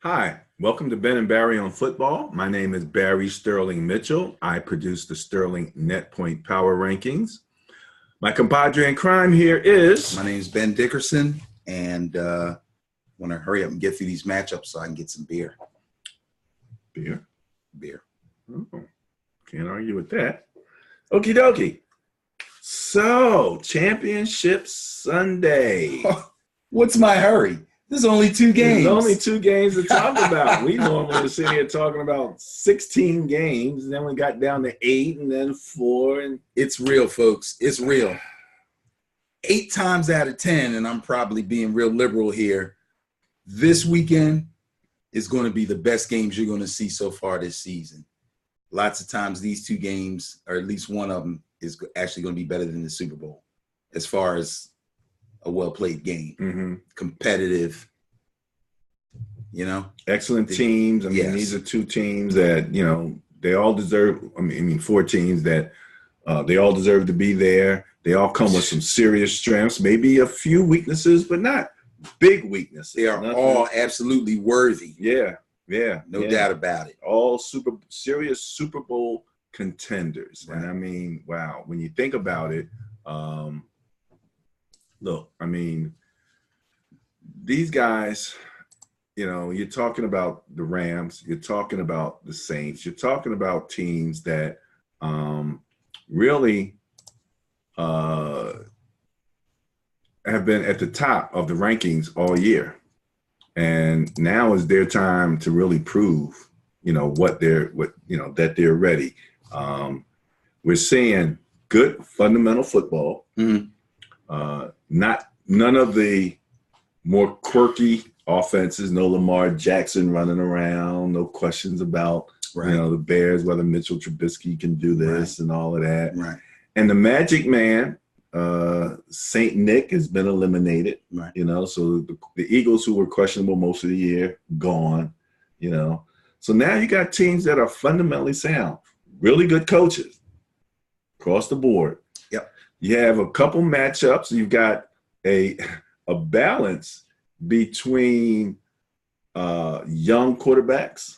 Hi, welcome to Ben and Barry on Football. My name is Barry Sterling Mitchell. I produce the Sterling Net Point Power Rankings. My compadre in crime here is... My name is Ben Dickerson, and want to hurry up and get through these matchups so I can get some beer. Beer? Beer. Oh, can't argue with that. Okie dokie. So, Championship Sunday. What's my hurry? There's only two games. There's only two games to talk about. We normally sit here talking about 16 games, and then we got down to 8 and then 4. And it's real, folks. It's real. 8 times out of 10, and I'm probably being real liberal here, this weekend is going to be the best games you're going to see so far this season. Lots of times these two games, or at least one of them, is actually going to be better than the Super Bowl as far as a well-played game, competitive, excellent teams. I mean, These are two teams that, they all deserve, four teams that they all deserve to be there. They all come with some serious strengths, maybe a few weaknesses, but not big weaknesses. They are all absolutely worthy. Yeah. No doubt about it. All serious Super Bowl contenders. Right. And wow, when you think about it, look, these guys, you're talking about the Rams, you're talking about the Saints, you're talking about teams that really have been at the top of the rankings all year. And now is their time to really prove, that they're ready. We're seeing good fundamental football. None of the more quirky offenses, no Lamar Jackson running around, no questions about, the Bears, whether Mitchell Trubisky can do this and all of that. Right. And the Magic Man, St. Nick, has been eliminated, so the Eagles, who were questionable most of the year, gone, So now you got teams that are fundamentally sound, really good coaches across the board. Yep. You have a couple matchups. You've got a balance between young quarterbacks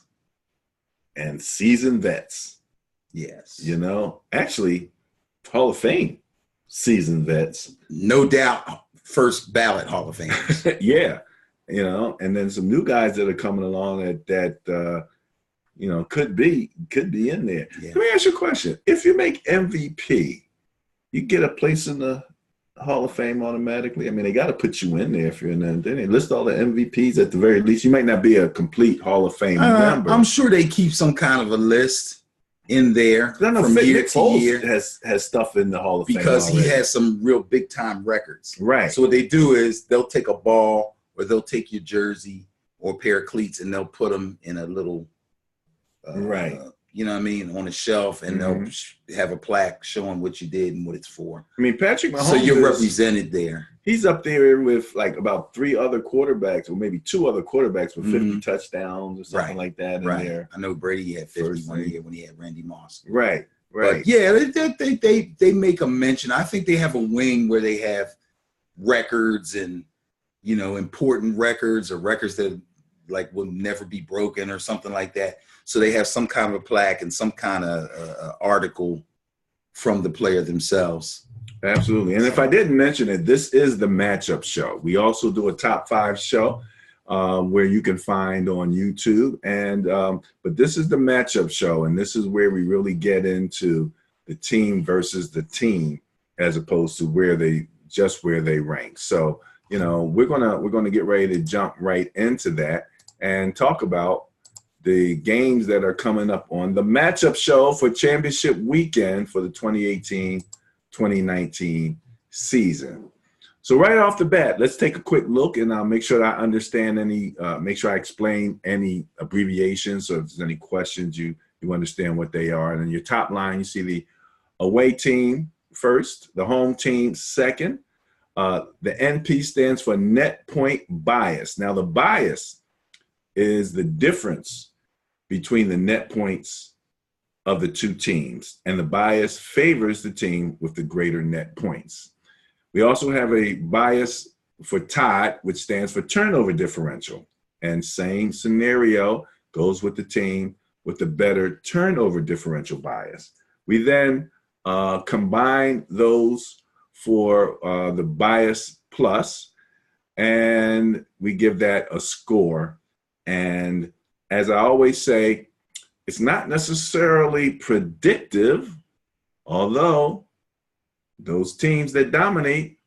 and seasoned vets. Yes. Actually, Hall of Fame seasoned vets. No doubt, first ballot Hall of Famers. Yeah. And then some new guys that are coming along that could be in there. Yeah. Let me ask you a question. If you make MVP, you get a place in the Hall of Fame automatically. They got to put you in there if you're in there. Then they list all the MVPs at the very least. You might not be a complete Hall of Fame member. I'm sure they keep some kind of a list in there from year to year. Has stuff in the Hall of Fame because he has some real big time records. Right. So what they do is they'll take a ball or they'll take your jersey or a pair of cleats and they'll put them in a little on a shelf, and they'll have a plaque showing what you did and what it's for. Patrick Mahomes. So you're represented there. He's up there with like about 3 other quarterbacks, or maybe 2 other quarterbacks with 50 touchdowns or something like that in there. I know Brady had 50 one year when he had Randy Moss. Right. But yeah, they make a mention. I think they have a wing where they have records and important records or records that like will never be broken or something like that. So they have some kind of a plaque and some kind of article from the player themselves. Absolutely. And if I didn't mention it, this is the matchup show. We also do a top 5 show where you can find on YouTube. And but this is the matchup show, and this is where we really get into the team versus the team, as opposed to where they rank. So we're gonna get ready to jump right into that and talk about the games that are coming up on the matchup show for championship weekend for the 2018-2019 season. So right off the bat, let's take a quick look, and I'll make sure that I understand make sure I explain any abbreviations. So if there's any questions, you understand what they are. And in your top line, you see the away team first, the home team second. The NP stands for net point bias. Now the bias is the difference between the net points of the two teams, and the bias favors the team with the greater net points. We also have a bias for TOD, which stands for turnover differential. And same scenario goes with the team with the better turnover differential bias. We then combine those for the bias plus, and we give that a score. And as I always say, it's not necessarily predictive, although those teams that dominate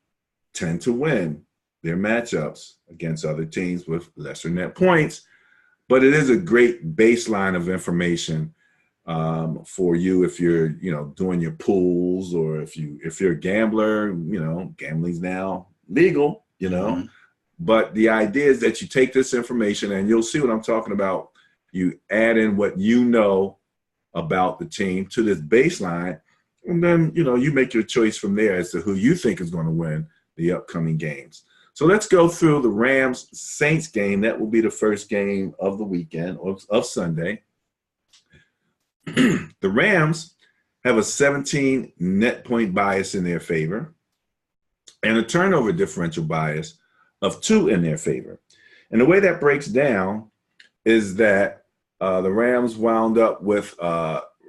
tend to win their matchups against other teams with lesser net points. But it is a great baseline of information for you if you're, doing your pools, or if you're a gambler. Gambling's now legal. Mhm. But the idea is that you take this information, and you'll see what I'm talking about. You add in what you know about the team to this baseline, and then, you make your choice from there as to who you think is going to win the upcoming games. So let's go through the Rams-Saints game. That will be the first game of the weekend, of Sunday. The Rams have a 17 net point bias in their favor and a turnover differential bias of 2 in their favor. And the way that breaks down is that the Rams wound up with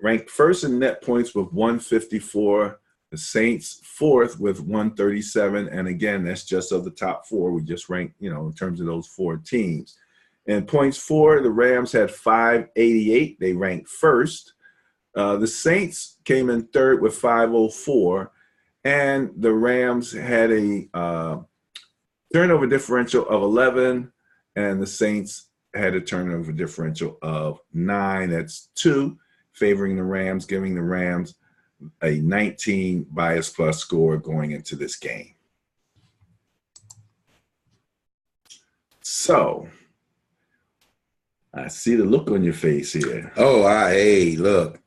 ranked first in net points with 154, the Saints fourth with 137. And again, that's just of the top 4. We just ranked, in terms of those 4 teams. And points for, the Rams had 588. They ranked first. The Saints came in third with 504. And the Rams had a turnover differential of 11. And the Saints had a turnover differential of 9. That's 2, favoring the Rams, giving the Rams a 19 bias plus score going into this game. So I see the look on your face here. Oh, hey, look.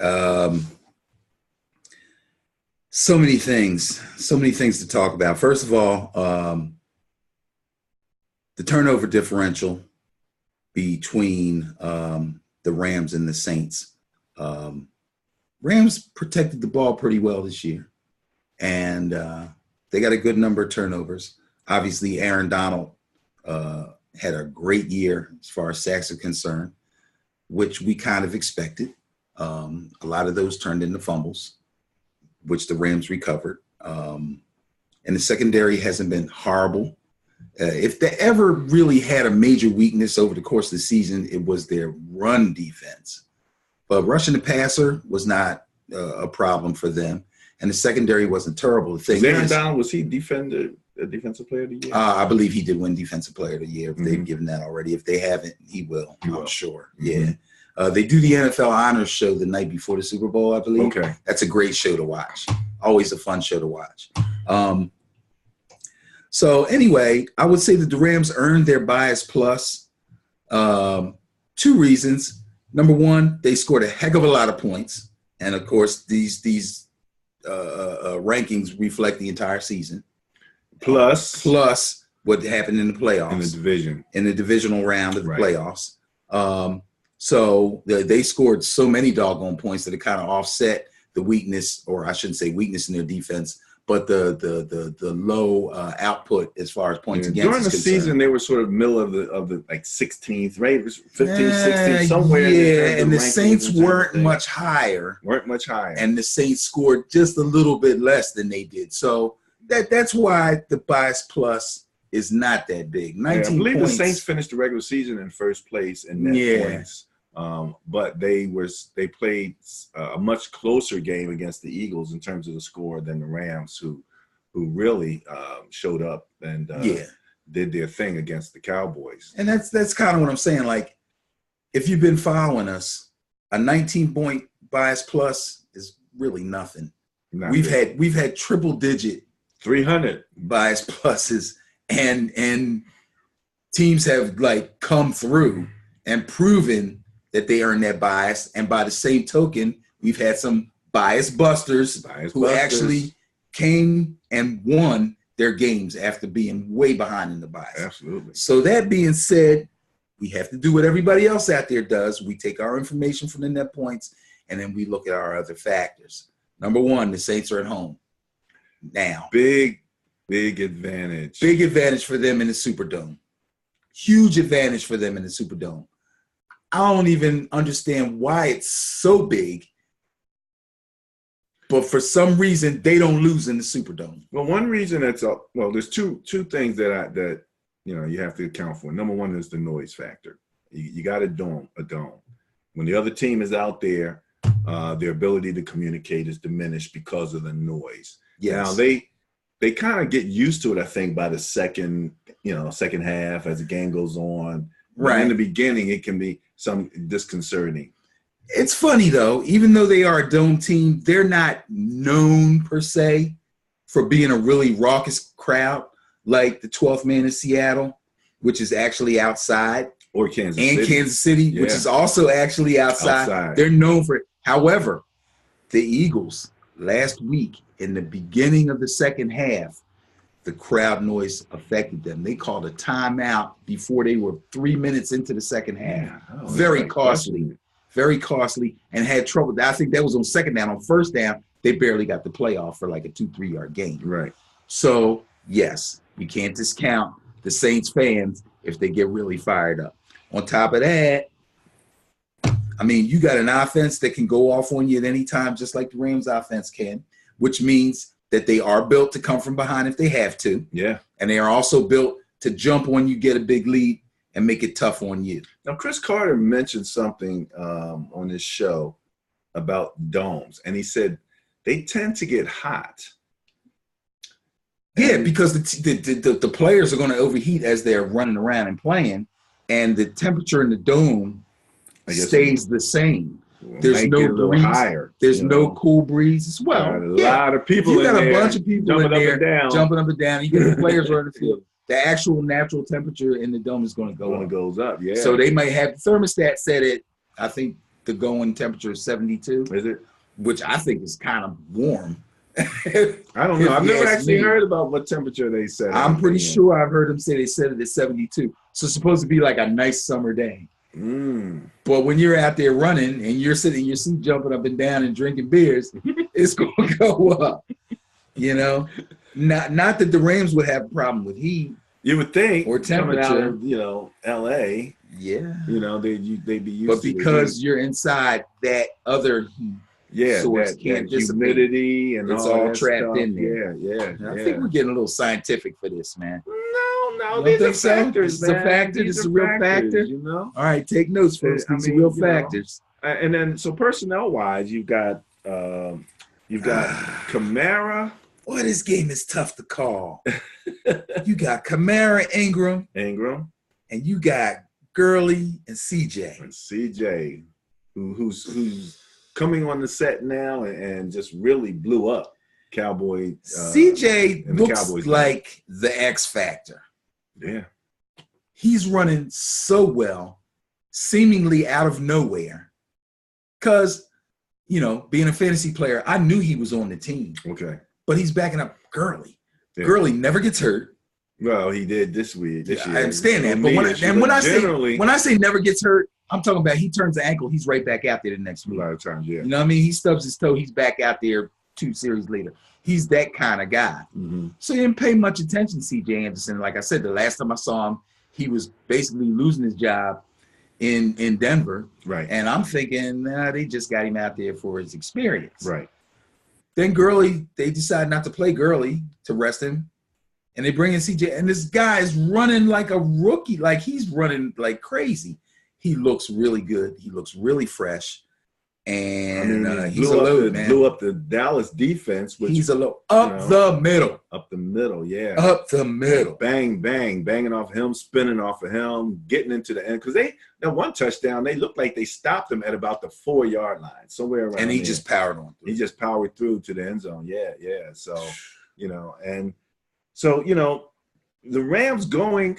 So many things to talk about. First of all, the turnover differential between the Rams and the Saints. Rams protected the ball pretty well this year, and they got a good number of turnovers. Obviously, Aaron Donald had a great year as far as sacks are concerned, which we kind of expected. A lot of those turned into fumbles, which the Rams recovered. And the secondary hasn't been horrible. If they ever really had a major weakness over the course of the season, it was their run defense. But rushing the passer was not a problem for them, and the secondary wasn't terrible. The thing Aaron Donald, was he defensive player of the year? I believe he did win defensive player of the year. If they've given that already, if they haven't, he will. I'm sure. Yeah, they do the NFL Honors Show the night before the Super Bowl, I believe. Okay, that's a great show to watch. Always a fun show to watch. So anyway, I would say that the Rams earned their bias plus. 2 reasons. Number one, they scored a heck of a lot of points. And of course, these rankings reflect the entire season. Plus what happened in the playoffs. In the division. In the divisional round of the playoffs. So they scored so many doggone points that it kind of offset the weakness, or I shouldn't say weakness in their defense, but the low output as far as points against. During the season, they were sort of middle of the like 16th, right? 15th, 16th, somewhere. Yeah, and the Saints weren't much higher. And the Saints scored just a little bit less than they did. So that's why the bias plus is not that big. 19 I believe points. The Saints finished the regular season in first place in net points. But they played a much closer game against the Eagles in terms of the score than the Rams, who really showed up and did their thing against the Cowboys. And that's kind of what I'm saying. Like, if you've been following us, a 19-point bias plus is really nothing. We've had triple digit 300 bias pluses, and teams have like come through and proven that they earn that bias. And by the same token, we've had some bias busters who actually came and won their games after being way behind in the bias. Absolutely. So that being said, we have to do what everybody else out there does. We take our information from the net points, and then we look at our other factors. Number one, the Saints are at home now. Big advantage. Big advantage for them in the Superdome. Huge advantage for them in the Superdome. I don't even understand why it's so big, but for some reason they don't lose in the Superdome. Well, one reason there's two things that you have to account for. Number one is the noise factor. You got a dome. When the other team is out there, their ability to communicate is diminished because of the noise. Yes. Now they kind of get used to it, I think, by the second half as the game goes on. Right. In the beginning, it can be some disconcerting. It's funny, though, even though they are a dome team, they're not known per se for being a really raucous crowd like the 12th man in Seattle, which is actually outside. Or Kansas City, which is also actually outside. They're known for it. However, the Eagles last week in the beginning of the second half, the crowd noise affected them. They called a timeout before they were 3 minutes into the second half. Very costly, and had trouble. I think that was on second down. On first down, they barely got the playoff for like a 2-3 yard gain. Right. So, yes, you can't discount the Saints fans if they get really fired up. On top of that, I mean, you got an offense that can go off on you at any time, just like the Rams offense can, which means that they are built to come from behind if they have to. Yeah. And they are also built to jump when you get a big lead and make it tough on you. Now, Chris Carter mentioned something on this show about domes, and he said they tend to get hot. Yeah, because the players are going to overheat as they're running around and playing, and the temperature in the dome stays the same. There's no breeze. Higher, there's no cool breeze as well. A lot of people. You got a bunch of people in there jumping up and down. You get the players running the field. The actual natural temperature in the dome is going to go up. It goes up, yeah. So they might have the thermostat set it. I think the going temperature is 72. Is it? Which I think is kind of warm. I don't know. I've never actually heard about what temperature they set. I'm pretty sure I've heard them say they set it at 72. So it's supposed to be like a nice summer day. But when you're out there running and you're sitting in your seat jumping up and down and drinking beers, it's going to go up. You know, not that the Rams would have a problem with heat. You would think, or temperature, coming out of, L.A. Yeah, they'd be used. But because you're inside that other heat, source can't dissipate. Humidity and it's all trapped in there. Yeah. I think we're getting a little scientific for this, man. No, these are factors. This is a factor. This is a real factor. You know. All right, take notes, folks. These are real factors. And then, so personnel-wise, you've got Kamara. Boy, this game is tough to call. You got Kamara, Ingram, and you got Gurley and CJ. Who's coming on the set now and just really blew up Cowboy. CJ looks like the X factor. Yeah. He's running so well, seemingly out of nowhere. Because, being a fantasy player, I knew he was on the team. Okay. But he's backing up Gurley. Yeah. Gurley never gets hurt. Well, he did this year. I understand that. But when I say never gets hurt, I'm talking about he turns the ankle, he's right back out there the next week. A lot of times, yeah. You know what I mean? He stubs his toe, he's back out there 2 series later. He's that kind of guy. Mm-hmm. So he didn't pay much attention to C.J. Anderson. Like I said, the last time I saw him, he was basically losing his job in Denver. Right. And I'm thinking, they just got him out there for his experience. Right. Then Gurley, they decide not to play Gurley to rest him. And they bring in C.J. And this guy is running like a rookie. Like he's running like crazy. He looks really good. He looks really fresh. And he's a load, man. Blew up the Dallas defense. Which, he's a load. The middle. Up the middle, yeah. Up the middle. Bang, bang, banging off him, spinning off of him, getting into the end. Because that one touchdown, they looked like they stopped him at about the 4-yard line, somewhere around and he there. just powered on through. He just powered through to the end zone. Yeah. So, the Rams going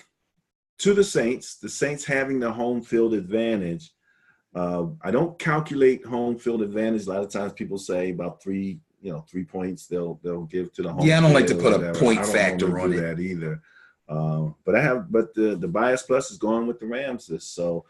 to the Saints having the home field advantage. I don't calculate home field advantage. A lot of times people say about 3 points they'll give to the home. Yeah, I don't like to put a point factor on it. That either. But the bias plus is going with the Rams. So,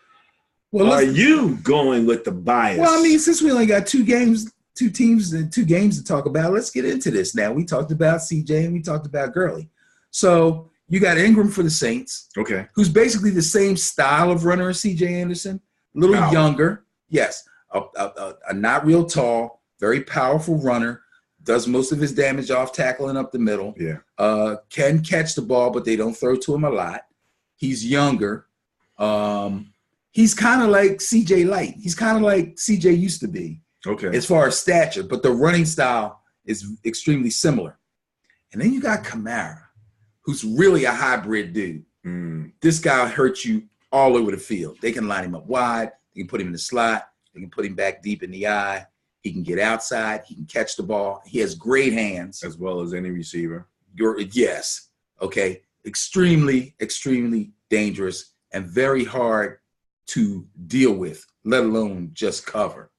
are you going with the bias? Well, I mean, since we only got 2 teams and 2 games to talk about, let's get into this now. We talked about CJ and we talked about Gurley. So, You got Ingram for the Saints, Okay. who's basically the same style of runner as C.J. Anderson, a little younger. Yes, a not real tall, very powerful runner. Does most of his damage off tackling up the middle. Yeah. Can catch the ball, but they don't throw to him a lot. He's younger. He's kind of like C.J. Light. He's kind of like C.J. used to be. Okay. As far as stature, but the running style is extremely similar. And then you got Kamara, who's really a hybrid dude. This guy hurts you all over the field. They can line him up wide. They can put him in the slot. They can put him back deep in the eye. He can get outside. He can catch the ball. He has great hands. As well as any receiver. Yes. Okay. Extremely, extremely dangerous and very hard to deal with, let alone just cover.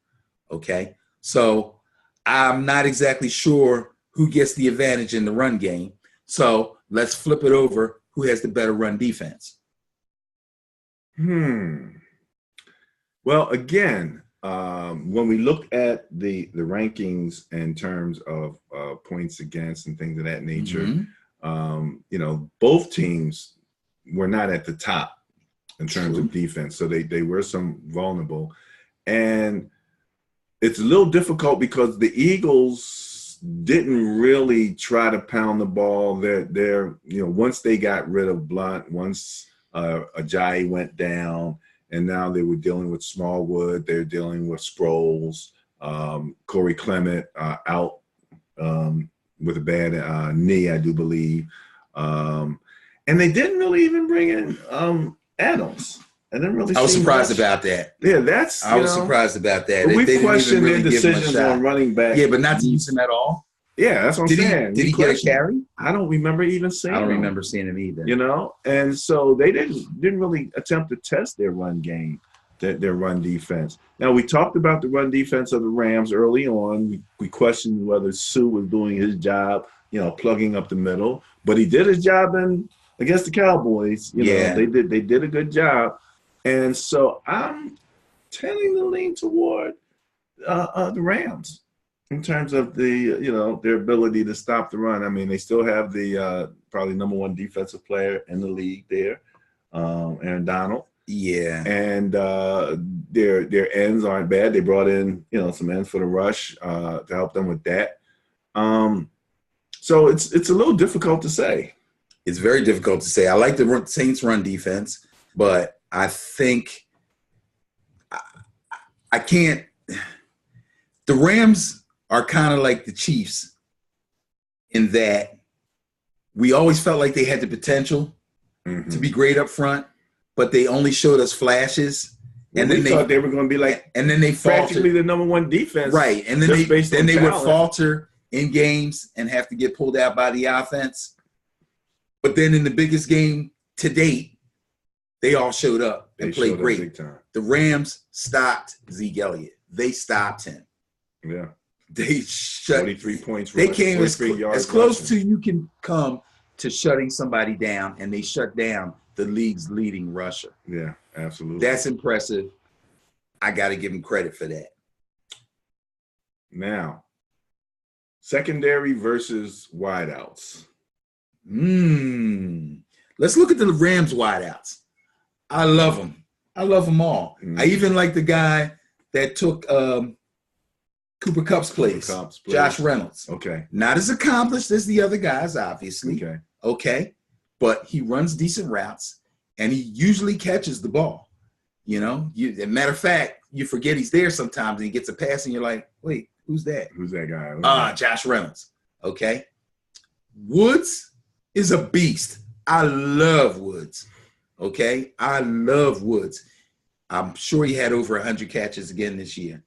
Okay. So I'm not exactly sure who gets the advantage in the run game. So let's flip it over. Who has the better run defense? Well, again, when we look at the rankings in terms of points against and things of that nature, both teams were not at the top in terms of defense. So they were some vulnerable. And it's a little difficult because the Eagles didn't really try to pound the ball. They're once they got rid of Blunt, once Ajayi went down, and now they were dealing with Smallwood. They're dealing with Sproles, Corey Clement out with a bad knee, I do believe. And they didn't really even bring in Adams. I was surprised about that. Yeah, I was surprised about that. We questioned their decisions on running back. Yeah, but not to use him at all. Yeah, that's what I'm saying. Did he get a carry? I don't remember even seeing him. I don't remember seeing him either. And so they didn't really attempt to test their run game, their run defense. Now, we talked about the run defense of the Rams early on. We questioned whether Sue was doing his job, plugging up the middle. But he did his job against the Cowboys. They did a good job. And so I'm tending to lean toward the Rams in terms of their ability to stop the run. I mean, they still have the probably number one defensive player in the league there, Aaron Donald. Yeah. And their ends aren't bad. They brought in, some ends for the rush to help them with that. So it's a little difficult to say. It's very difficult to say. I like the Saints run defense, but I think I can't. The Rams are kind of like the Chiefs in that we always felt like they had the potential to be great up front, but they only showed us flashes. And then they thought they were going to be like, and then they practically the number one defense, right? And then they would falter in games and have to get pulled out by the offense. But then in the biggest game to date, they all showed up and played great. The Rams stopped Zeke Elliott. They stopped him. Yeah. They shut 43 points. They came as close to you can come to shutting somebody down, and they shut down the league's leading rusher. Yeah, absolutely. That's impressive. I got to give him credit for that. Now, secondary versus wideouts. Let's look at the Rams wideouts. I love them. I love them all. I even like the guy that took Cooper Kupp's place, Josh Reynolds. Okay. Not as accomplished as the other guys, obviously. Okay. But he runs decent routes, and he usually catches the ball. As a matter of fact, you forget he's there sometimes, and he gets a pass, and you're like, wait, who's that? Who's that guy? Josh Reynolds. Okay. Woods is a beast. I love Woods. Okay. I love Woods. I'm sure he had over 100 catches again this year.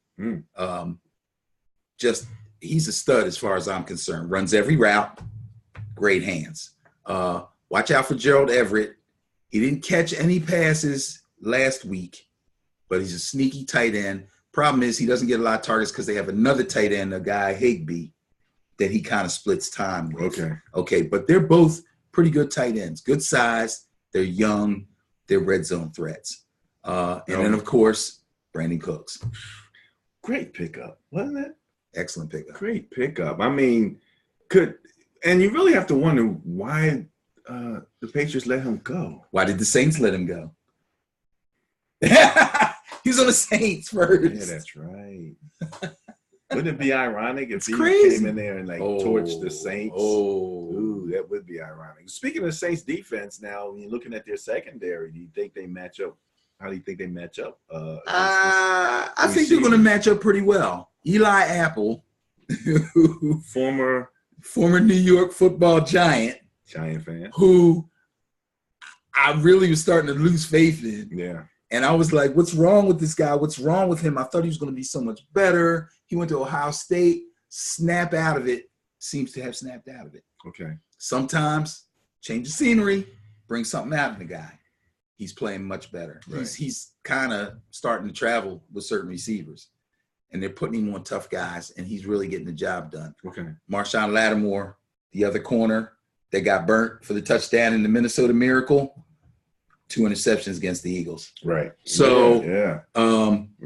He's a stud as far as I'm concerned. Runs every route. Great hands. Watch out for Gerald Everett. He didn't catch any passes last week, but he's a sneaky tight end. Problem is he doesn't get a lot of targets because they have another tight end, a guy, Higbee, that he kind of splits time with. Okay, but they're both pretty good tight ends. Good size. They're young. They're red zone threats. Then, of course, Brandon Cooks. Great pickup, wasn't it? Excellent pickup. Great pickup. I mean, and you really have to wonder why the Patriots let him go? Why did the Saints let him go? He was on the Saints first. Yeah, that's right. Wouldn't it be ironic if he crazy. came in there and torched the Saints? Ooh, that would be ironic. Speaking of Saints defense, now when you're looking at their secondary, do you think they match up? How do you think they match up? I think they're going to match up pretty well. Eli Apple, former New York football Giant fan, who I really was starting to lose faith in. Yeah. And I was like, what's wrong with this guy? What's wrong with him? I thought he was going to be so much better. He went to Ohio State, snap out of it, seems to have snapped out of it. Okay. Sometimes change the scenery, bring something out of the guy. He's playing much better. Right. He's kind of starting to travel with certain receivers. And they're putting him on tough guys, and he's really getting the job done. Okay. Marshawn Lattimore, the other corner that got burnt for the touchdown in the Minnesota Miracle, 2 interceptions against the Eagles. Right. So,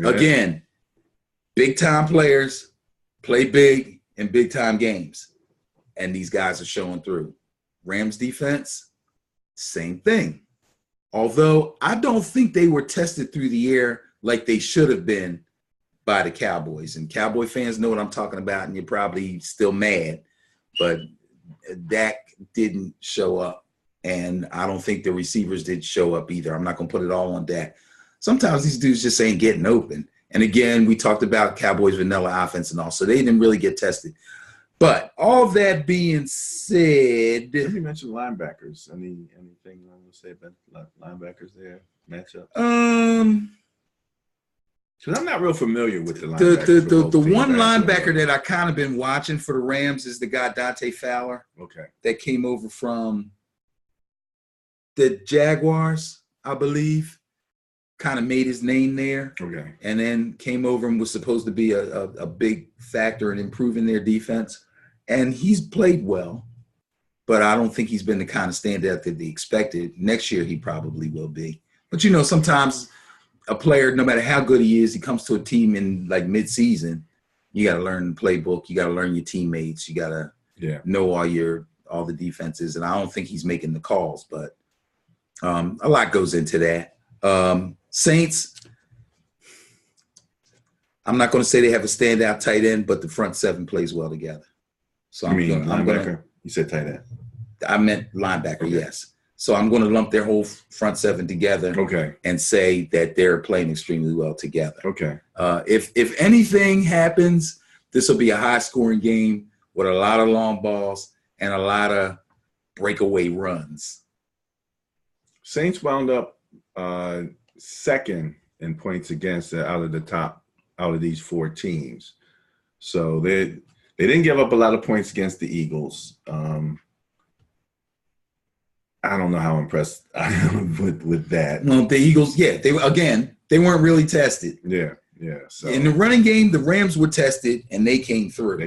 again, big-time players play big in big-time games, and these guys are showing through. Rams defense, same thing. Although I don't think they were tested through the air like they should have been by the Cowboys. And Cowboy fans know what I'm talking about, and you're probably still mad. But Dak didn't show up. And I don't think the receivers did show up either. I'm not going to put it all on Dak. Sometimes these dudes just ain't getting open. And again, we talked about Cowboys vanilla offense and all, so they didn't really get tested. But all that being said, you mentioned linebackers. Anything you want to say about linebackers there? Matchup? Because I'm not real familiar with the linebackers. The one linebacker that I kind of been watching for the Rams is the guy Dante Fowler. Okay. That came over from the Jaguars, I believe. Kind of made his name there. Okay. And then came over and was supposed to be a big factor in improving their defense. And he's played well, but I don't think he's been the kind of standout that they expected. Next year, he probably will be. But, sometimes a player, no matter how good he is, he comes to a team in like mid-season, you got to learn the playbook. You got to learn your teammates. You got to know all the defenses. And I don't think he's making the calls, but a lot goes into that. Saints, I'm not going to say they have a standout tight end, but the front seven plays well together. So linebacker? You said tight end. I meant linebacker, okay. Yes. So I'm going to lump their whole front seven together, okay, and say that they're playing extremely well together. Okay. If anything happens, this will be a high-scoring game with a lot of long balls and a lot of breakaway runs. Saints wound up second in points against out of these 4 teams. So they didn't give up a lot of points against the Eagles. I don't know how impressed I am with that. Well, the Eagles, they weren't really tested. Yeah. So in the running game, the Rams were tested and they came through.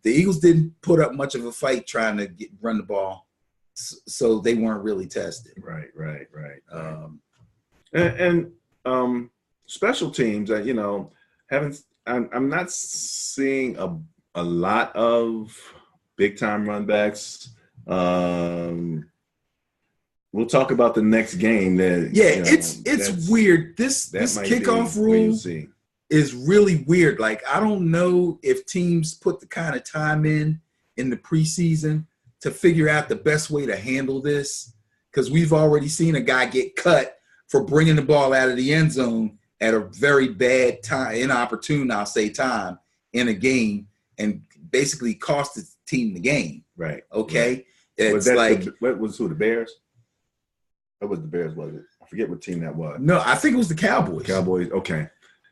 The Eagles didn't put up much of a fight trying to run the ball, so they weren't really tested. Right. And special teams, I'm not seeing a lot of big time run backs. We'll talk about the next game. It's weird. This kickoff rule is really weird. Like, I don't know if teams put the kind of time in the preseason to figure out the best way to handle this, because we've already seen a guy get cut for bringing the ball out of the end zone at a very bad time, inopportune, I'll say, time in a game, and basically cost the team the game. Right. Okay. Right. It's what was the Bears? That was the Bears, was it? I forget what team that was. No, I think it was the Cowboys. Okay.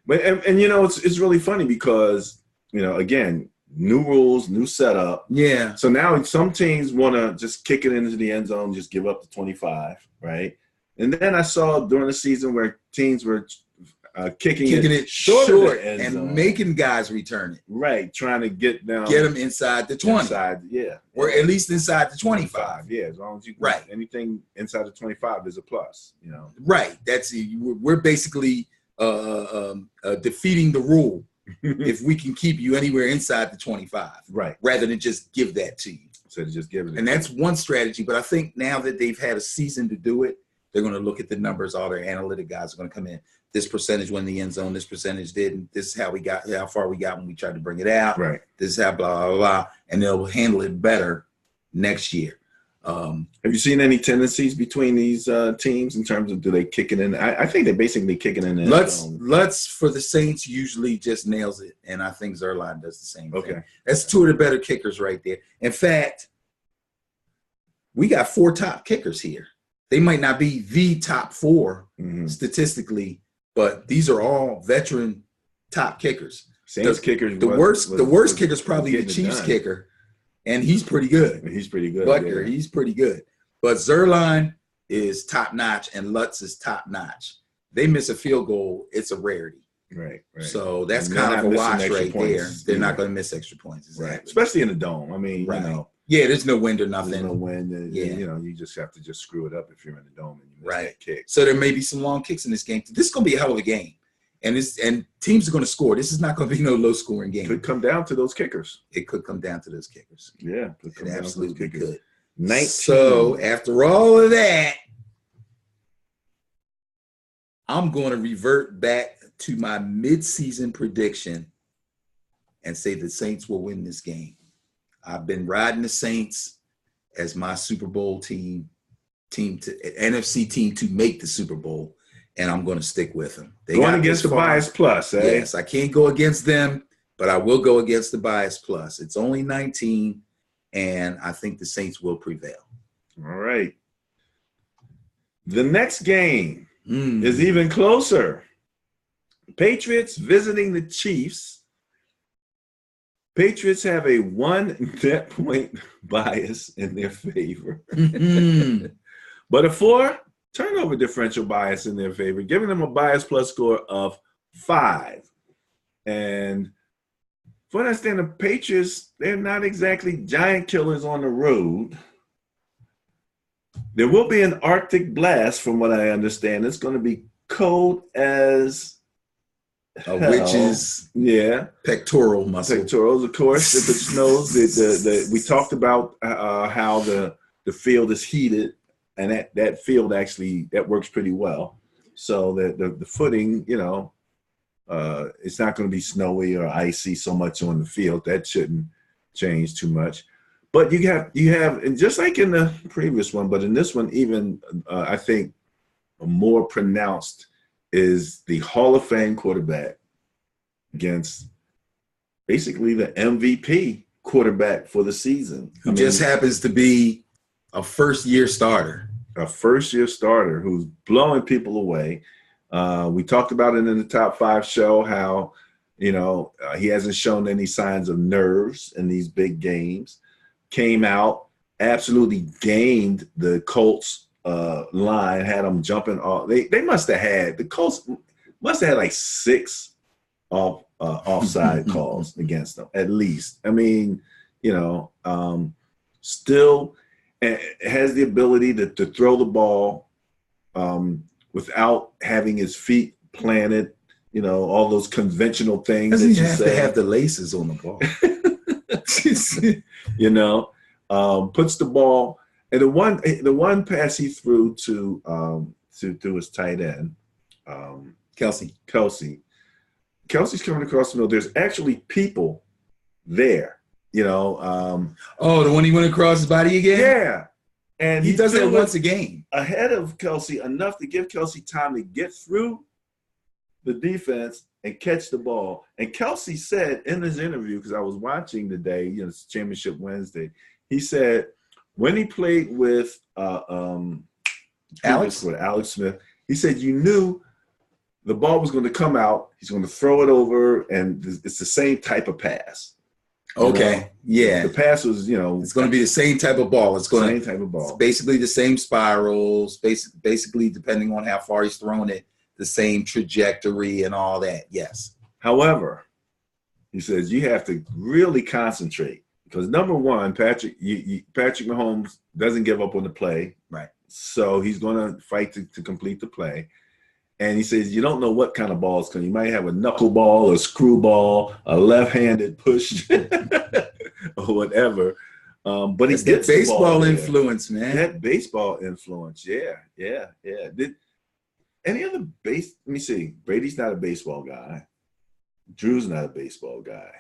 But and it's really funny because, again, new rules, new setup. Yeah. So now some teams want to just kick it into the end zone, just give up the 25, right? And then I saw during the season where teams were kicking it short and making guys return it. Right, trying to get them inside the 20. Or at least inside the 25. Yeah, as long as you anything inside the 25 is a plus, Right. We're basically defeating the rule if we can keep you anywhere inside the 25. Right. Rather than just give that to you. instead of just giving it. And that's one strategy. But I think now that they've had a season to do it, they're going to look at the numbers. All their analytic guys are going to come in. This percentage went in the end zone. This percentage didn't. This is how far we got when we tried to bring it out. Right. This is how blah, blah, blah. And they'll handle it better next year. Have you seen any tendencies between these teams in terms of do they kick it in? I think they're basically kicking in. Lutz for the Saints usually just nails it, and I think Zerline does the same thing. Okay. That's two of the better kickers right there. In fact, we got 4 top kickers here. They might not be the top 4 statistically, but these are all veteran top kickers. Saints kickers. The worst kicker is probably the Chiefs kicker, and he's pretty good. He's pretty good. Butker, he's pretty good. But Zerline is top notch, and Lutz is top notch. They miss a field goal, it's a rarity. Right. So that's kind of a wash right there. They're not going to miss extra points. Exactly. Right. Especially in the dome. I mean, you know. Yeah, there's no wind or nothing. There's no wind. You know, you just have to just screw it up if you're in the dome and you miss that kick. So there may be some long kicks in this game. This is going to be a hell of a game. And teams are going to score. This is not going to be no low-scoring game. Could come down to those kickers. It could come down to those kickers. Yeah. It absolutely could. 19. So after all of that, I'm going to revert back to my mid-season prediction and say the Saints will win this game. I've been riding the Saints as my Super Bowl team NFC team to make the Super Bowl, and I'm going to stick with them. Going against the bias plus, eh? Yes, I can't go against them, but I will go against the bias plus. It's only 19, and I think the Saints will prevail. All right. The next game is even closer. Patriots visiting the Chiefs. Patriots have a 1 net point bias in their favor, but a 4 turnover differential bias in their favor, giving them a bias plus score of 5. And for what I understand, the Patriots, they're not exactly giant killers on the road. There will be an Arctic blast, from what I understand. It's going to be cold as a witch's pectoral muscle. Pectorals, of course. If it snows, we talked about how the field is heated, and that field actually that works pretty well. So the footing, you know, it's not going to be snowy or icy so much on the field. That shouldn't change too much. But you have, and just like in the previous one, but in this one, even I think more pronounced is the Hall of Fame quarterback against basically the MVP quarterback for the season. Who just happens to be a first-year starter. A first-year starter who's blowing people away. We talked about it in the Top 5 show, how, you know, he hasn't shown any signs of nerves in these big games. Came out, absolutely gamed the Colts line, had them jumping off. They must have had, the Colts must have had like 6 offside calls against them, at least. I mean, you know, still has the ability to throw the ball without having his feet planted, you know, all those conventional things. Doesn't he have to have the laces on the ball? You know, puts the ball, and the one pass he threw to his tight end, Kelsey's coming across the middle. There's actually people there, you know. The one he went across his body again? Yeah. And he does that once a game. Ahead of Kelsey, enough to give Kelsey time to get through the defense and catch the ball. And Kelsey said in his interview, because I was watching today, you know, it's Championship Wednesday, he said when he played with Alex Smith, he said you knew the ball was going to come out, he's going to throw it over, and it's the same type of pass. Okay, yeah. The pass was, you know. It's going to be the same type of ball. It's same type of ball. It's basically the same spirals, basically depending on how far he's thrown it, the same trajectory and all that, yes. However, he says you have to really concentrate because, number one, Patrick Mahomes doesn't give up on the play. Right. So he's going to fight to complete the play. And he says you don't know what kind of balls coming. You might have a knuckleball, a screwball, a left-handed push, or whatever. But it's he gets that the ball baseball there. influence, man. That baseball influence, yeah. Did any other base? Let me see. Brady's not a baseball guy. Drew's not a baseball guy.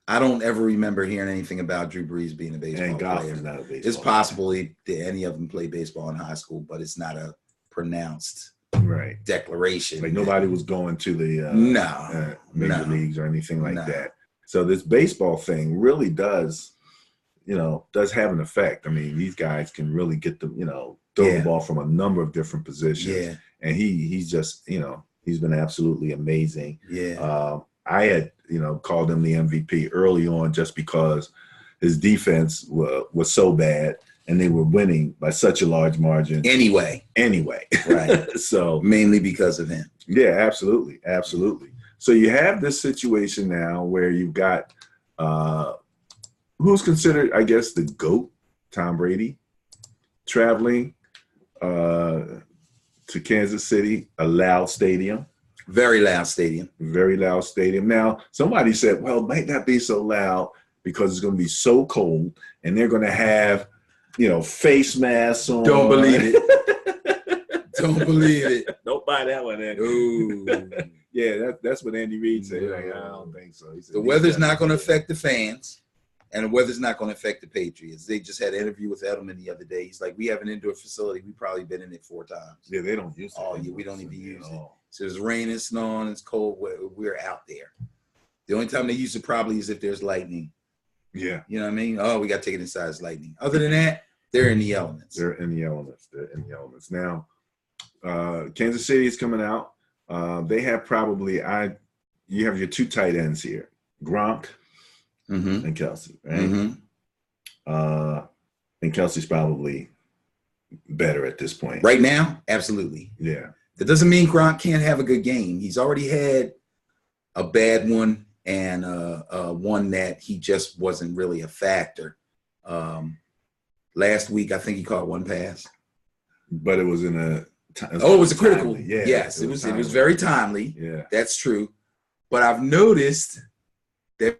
I don't ever remember hearing anything about Drew Brees being a baseball And Goff player. is not a baseball It's possible any of them played baseball in high school, but it's not a pronounced declaration. Like nobody was going to the major leagues or anything like that. So this baseball thing really does have an effect. I mean, these guys can really get the, throw the ball from a number of different positions. Yeah. And he's just, he's been absolutely amazing. Yeah. I had, called him the MVP early on just because his defense was so bad and they were winning by such a large margin. Anyway. Right. So mainly because of him. Yeah, absolutely. So you have this situation now where you've got who's considered, I guess, the GOAT, Tom Brady, traveling to Kansas City, a loud stadium. Very loud stadium. Now, somebody said, well, it might not be so loud because it's going to be so cold and they're going to have, face masks on. Don't believe it. Don't buy that one, Andy. Ooh. Yeah, that's what Andy Reid said. Like, I don't think so. He said, the weather's not going to affect the fans, and the weather's not going to affect the Patriots. They just had an interview with Edelman the other day. He's like, we have an indoor facility. We've probably been in it 4 times. Yeah, they don't use it. Oh, yeah, we don't even use it. So it's raining, snowing, it's cold. We're out there. The only time they use it probably is if there's lightning. Yeah. You know what I mean? Oh, we got to take it inside. It's lightning. Other than that, they're in the elements. Now, Kansas City is coming out. They have probably you have your 2 tight ends here, Gronk and Kelsey, right? And Kelsey's probably better at this point. Right now, absolutely. Yeah. That doesn't mean Gronk can't have a good game. He's already had a bad one and one that he just wasn't really a factor. Last week, I think he caught 1 pass. But it was in a it was a critical. Timely. Yeah, yes, it was very timely. Yeah. That's true. But I've noticed that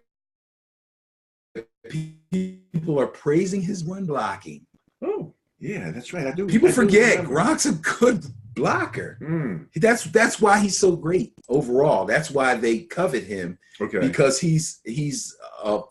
people are praising his run blocking. Oh, yeah, that's right. People forget Gronk's a good blocker. That's why he's so great overall. That's why they covet him. Okay. Because he's of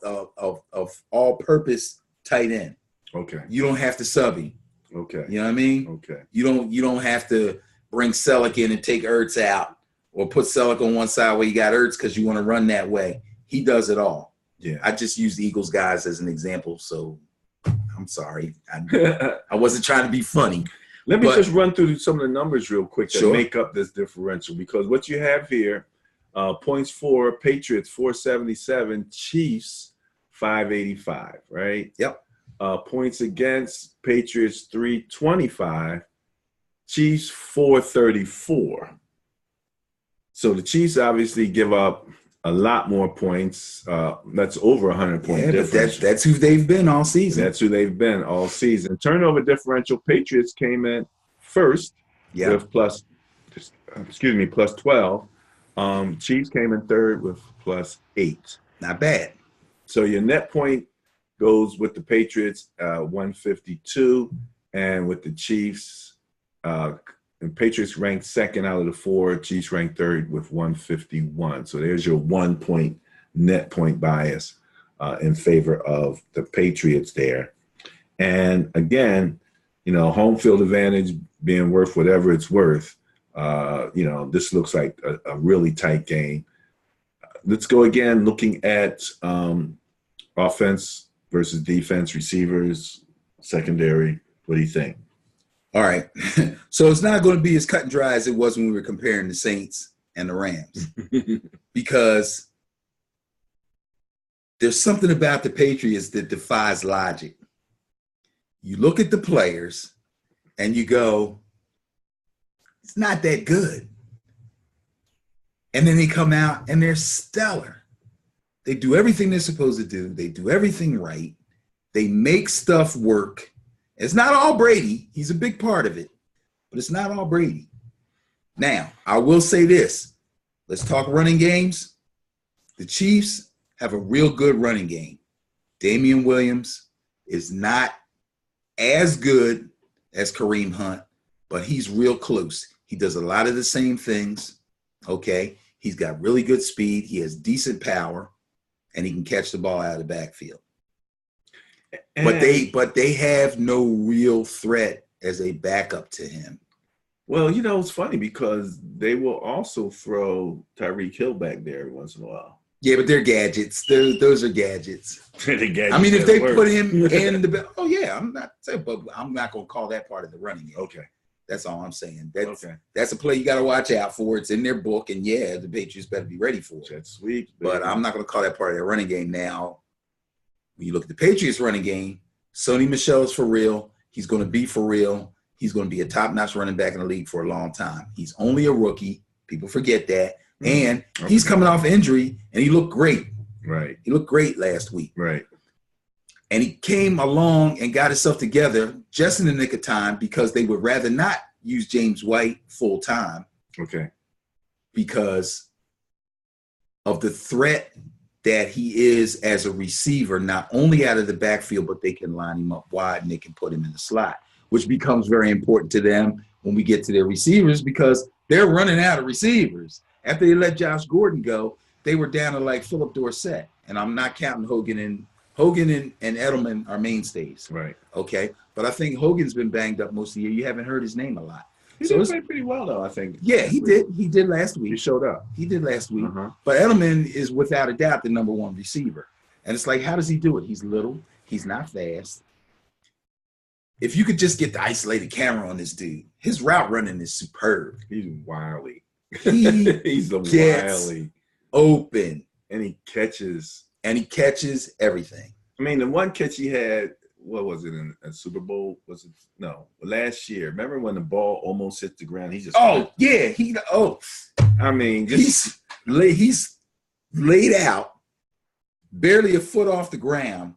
all-purpose tight end. Okay. You don't have to sub him. Okay. You know what I mean? Okay. You don't have to bring Selleck in and take Ertz out or put Selleck on one side where you got Ertz because you want to run that way. He does it all. Yeah. I just used the Eagles guys as an example, so I'm sorry. I wasn't trying to be funny. Let me just run through some of the numbers real quick to Sure. make up this differential, because what you have here, points for Patriots 477, Chiefs 585, right? Yep. Points against Patriots 325, Chiefs 434. So the Chiefs obviously give up a lot more points. That's over 100-point difference. That's who they've been all season. Turnover differential, Patriots came in first with plus 12. Chiefs came in third with plus 8. Not bad. So your net point goes with the Patriots 152, and with the Chiefs, and Patriots ranked second out of the 4. Chiefs ranked third with 151. So there's your 1 point net point bias in favor of the Patriots there. And again, home field advantage being worth whatever it's worth. This looks like a really tight game. Let's go again, looking at offense versus defense, receivers, secondary. What do you think? All right. So it's not going to be as cut and dry as it was when we were comparing the Saints and the Rams because there's something about the Patriots that defies logic. You look at the players and you go, it's not that good. And then they come out and they're stellar. They do everything they're supposed to do. They do everything right. They make stuff work. It's not all Brady. He's a big part of it, but it's not all Brady. Now, I will say this. Let's talk running games. The Chiefs have a real good running game. Damian Williams is not as good as Kareem Hunt, but he's real close. He does a lot of the same things, okay? He's got really good speed. He has decent power, and he can catch the ball out of the backfield. But they have no real threat as a backup to him. Well, you know, it's funny because they will also throw Tyreek Hill back there every once in a while. Yeah, but they're gadgets. Those are gadgets. The gadgets I mean, if they work. put him in the – oh, yeah, I'm not going to call that part of the running game. Okay. That's all I'm saying. That's a play you got to watch out for. It's in their book, and, yeah, the Patriots better be ready for it. Jet sweep. But I'm not going to call that part of their running game now. When you look at the Patriots running game, Sony Michel is for real. He's going to be for real. He's going to be a top-notch running back in the league for a long time. He's only a rookie. People forget that. And he's coming off injury, and he looked great. Right. He looked great last week. Right. And he came along and got himself together just in the nick of time because they would rather not use James White full time. Okay. Because of the threat that he is as a receiver, not only out of the backfield, but they can line him up wide and they can put him in the slot, which becomes very important to them when we get to their receivers because they're running out of receivers. After they let Josh Gordon go, they were down to like Philip Dorsett. And I'm not counting Hogan and Edelman are mainstays. Right. Okay. But I think Hogan's been banged up most of the year. You haven't heard his name a lot. He did play pretty well, though, I think. Yeah, he did. He did last week. He showed up. He did last week. But Edelman is without a doubt the number one receiver. And it's like, how does he do it? He's little. He's not fast. If you could just get the isolated camera on this dude, his route running is superb. He's wily. He's wily. Open. And he catches. And he catches everything. I mean, the one catch he had, what was it, in a Super Bowl? Was it? No, last year. Remember when the ball almost hit the ground? He just. Oh, yeah. I mean, just. He's laid out, barely a foot off the ground,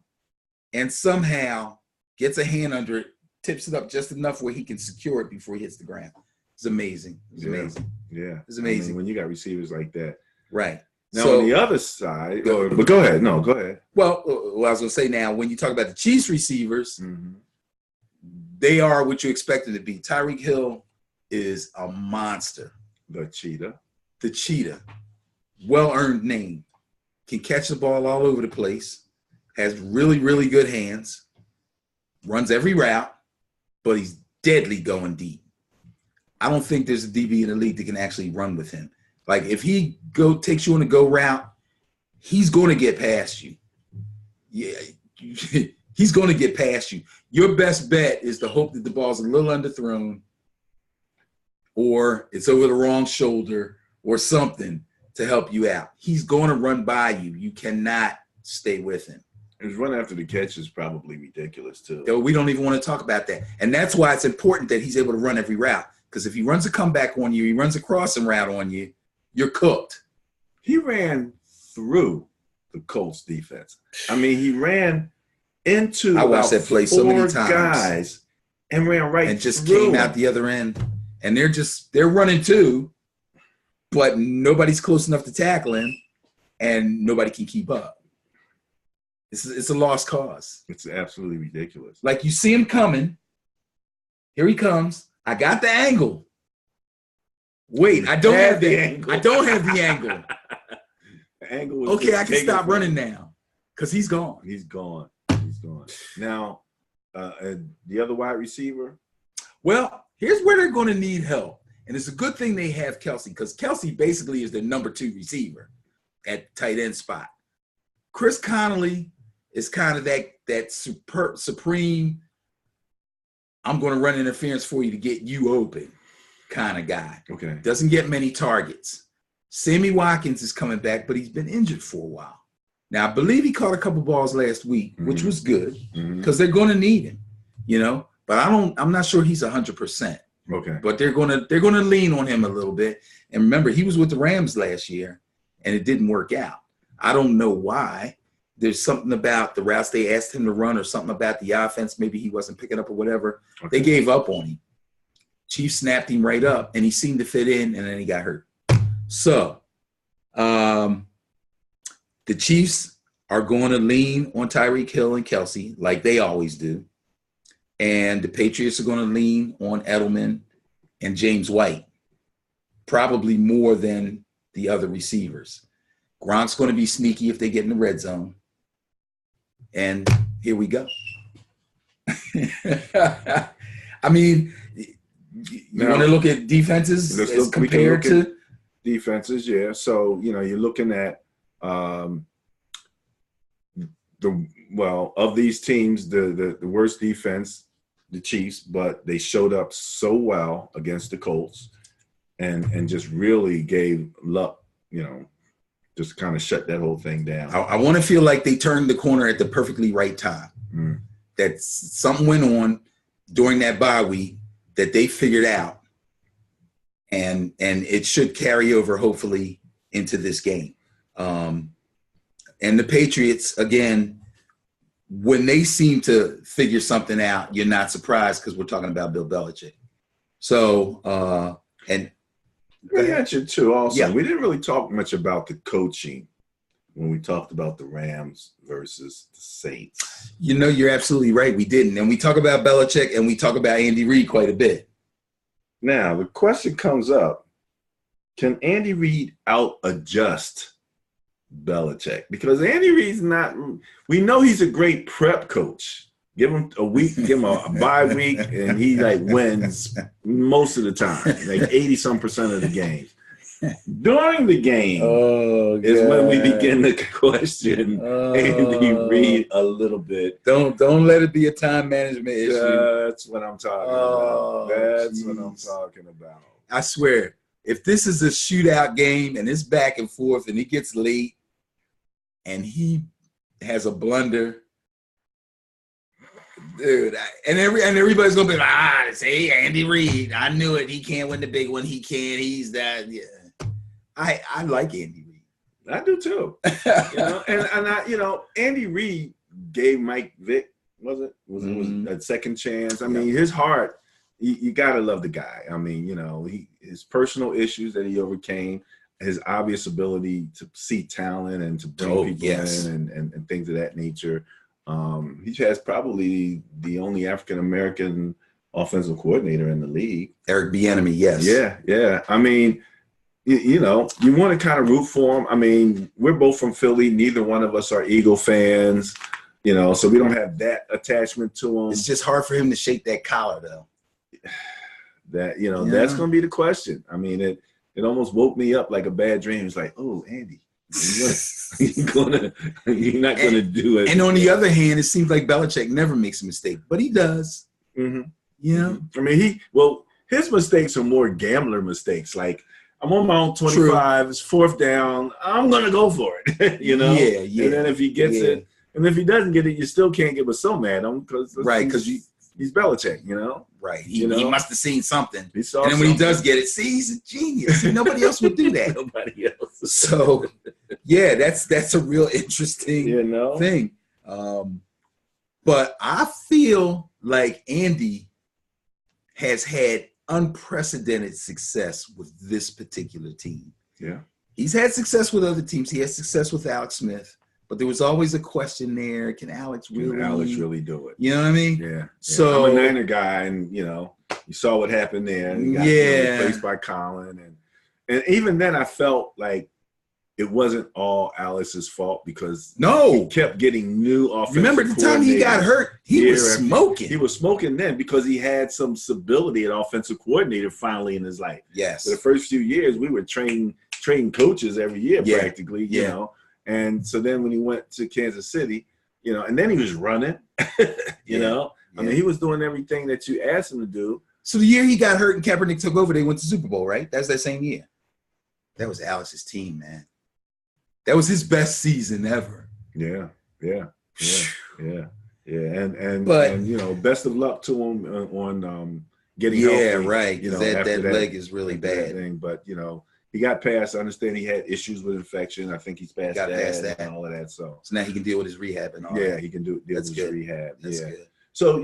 and somehow gets a hand under it, tips it up just enough where he can secure it before he hits the ground. It's amazing. It's amazing. Yeah. It's amazing. I mean, when you got receivers like that. Right. Now, on the other side, but go ahead. No, go ahead. Well, I was going to say now, when you talk about the Chiefs receivers, they are what you expect them to be. Tyreek Hill is a monster. The cheetah. The cheetah. Well-earned name. Can catch the ball all over the place. Has really, really good hands. Runs every route, but he's deadly going deep. I don't think there's a DB in the league that can actually run with him. Like, if he takes you on a go route, he's going to get past you. Yeah, he's going to get past you. Your best bet is to hope that the ball's a little underthrown or it's over the wrong shoulder or something to help you out. He's going to run by you. You cannot stay with him. His run after the catch is probably ridiculous, too. So we don't even want to talk about that. And that's why it's important that he's able to run every route. Because if he runs a comeback on you, he runs a crossing route on you, you're cooked. He ran through the Colts defense. I mean, he ran into I watched that play so many times. Guys and ran right and just through came out the other end. And they're running too, but nobody's close enough to tackle him, and nobody can keep up. It's a lost cause. It's absolutely ridiculous. Like, you see him coming. Here he comes. I got the angle. Wait, I don't have the angle. I don't have the angle. The angle was okay, I can stop running now because he's gone. He's gone. He's gone. Now, the other wide receiver? Well, here's where they're going to need help. And it's a good thing they have Kelsey because Kelsey basically is their number 2 receiver at tight end spot. Chris Connolly is kind of that supreme, I'm going to run interference for you to get you open kind of guy. Okay. Doesn't get many targets. Sammy Watkins is coming back, but he's been injured for a while. Now, I believe he caught a couple balls last week, which was good because they're going to need him, But I'm not sure he's 100%. Okay. But they're going to lean on him a little bit. And remember, he was with the Rams last year, and it didn't work out. I don't know why. There's something about the routes they asked him to run or something about the offense. Maybe he wasn't picking up or whatever. Okay. They gave up on him. Chiefs snapped him right up, and he seemed to fit in, and then he got hurt. So the Chiefs are going to lean on Tyreek Hill and Kelsey like they always do. And the Patriots are going to lean on Edelman and James White, probably more than the other receivers. Gronk's going to be sneaky if they get in the red zone. And here we go. I mean, you want to look at defenses as compared to defenses, yeah. So, you're looking at of these teams, the worst defense, the Chiefs, but they showed up so well against the Colts and just really gave luck, just kind of shut that whole thing down. I want to feel like they turned the corner at the perfectly right time. That something went on during that bye week that they figured out, and it should carry over hopefully into this game. And the Patriots, again, when they seem to figure something out, you're not surprised because we're talking about Bill Belichick. So, and we mentioned too also, we didn't really talk much about the coaching when we talked about the Rams versus the Saints. You're absolutely right. We didn't. And we talk about Belichick and we talk about Andy Reid quite a bit. Now, the question comes up, can Andy Reid out-adjust Belichick? Because Andy Reid's not – we know he's a great prep coach. Give him a week, give him a bye week, and he, wins most of the time, 80-some% of the games. During the game is when we begin to question Andy Reid a little bit. Don't let it be a time management issue. That's what I'm talking about. That's what I'm talking about. I swear, if this is a shootout game and it's back and forth and it gets late and he has a blunder, dude, and everybody's gonna be like, say Andy Reid. I knew it. He can't win the big one. He can't. He's that. Yeah. I like Andy Reid. I do too. Andy Reid gave Mike Vick, was it a second chance? I mean, his heart, you gotta love the guy. I mean, his personal issues that he overcame, his obvious ability to see talent and to bring people in and things of that nature. He has probably the only African American offensive coordinator in the league. Eric Bieniemy, yes. Yeah. I mean, you want to kind of root for him. I mean, we're both from Philly. Neither one of us are Eagle fans, so we don't have that attachment to him. It's just hard for him to shake that collar, though. That's going to be the question. I mean, it almost woke me up like a bad dream. It's like, oh, Andy, you're not going to do it. And on the other hand, it seems like Belichick never makes a mistake, but he does. Mm-hmm. I mean, his mistakes are more gambler mistakes. Like, I'm on my own 25. True. It's fourth down. I'm going to go for it, Yeah. And then if he gets it, and if he doesn't get it, you still can't get so mad at him because he's Belichick, Right. He must have seen something. He saw and then something. when he does get it, he's a genius. Nobody else would do that. Nobody else. So, that's a real interesting thing. But I feel like Andy has had unprecedented success with this particular team. Yeah. He's had success with other teams. He had success with Alex Smith, but there was always a question there. Can Alex really do it? You know what I mean? Yeah. So I'm a Niner guy, and you saw what happened there. He got replaced by Colin, and even then I felt like it wasn't all Alex's fault because he kept getting new offensive. Remember the time he got hurt? He was smoking. He was smoking then because he had some stability at offensive coordinator finally in his life. Yes. For the first few years, we were training coaches every year practically, you know. And so then when he went to Kansas City, and then he was running, you know. I mean, he was doing everything that you asked him to do. So the year he got hurt and Kaepernick took over, they went to Super Bowl, right? That's that same year. That was Alex's team, man. That was his best season ever. Yeah. And best of luck to him on getting healthy. Yeah, right. That leg is really bad. But he got past. I understand he had issues with infection. I think he's past that and all of that. So now he can deal with his rehab and all. Yeah, he can deal with his rehab. That's good. So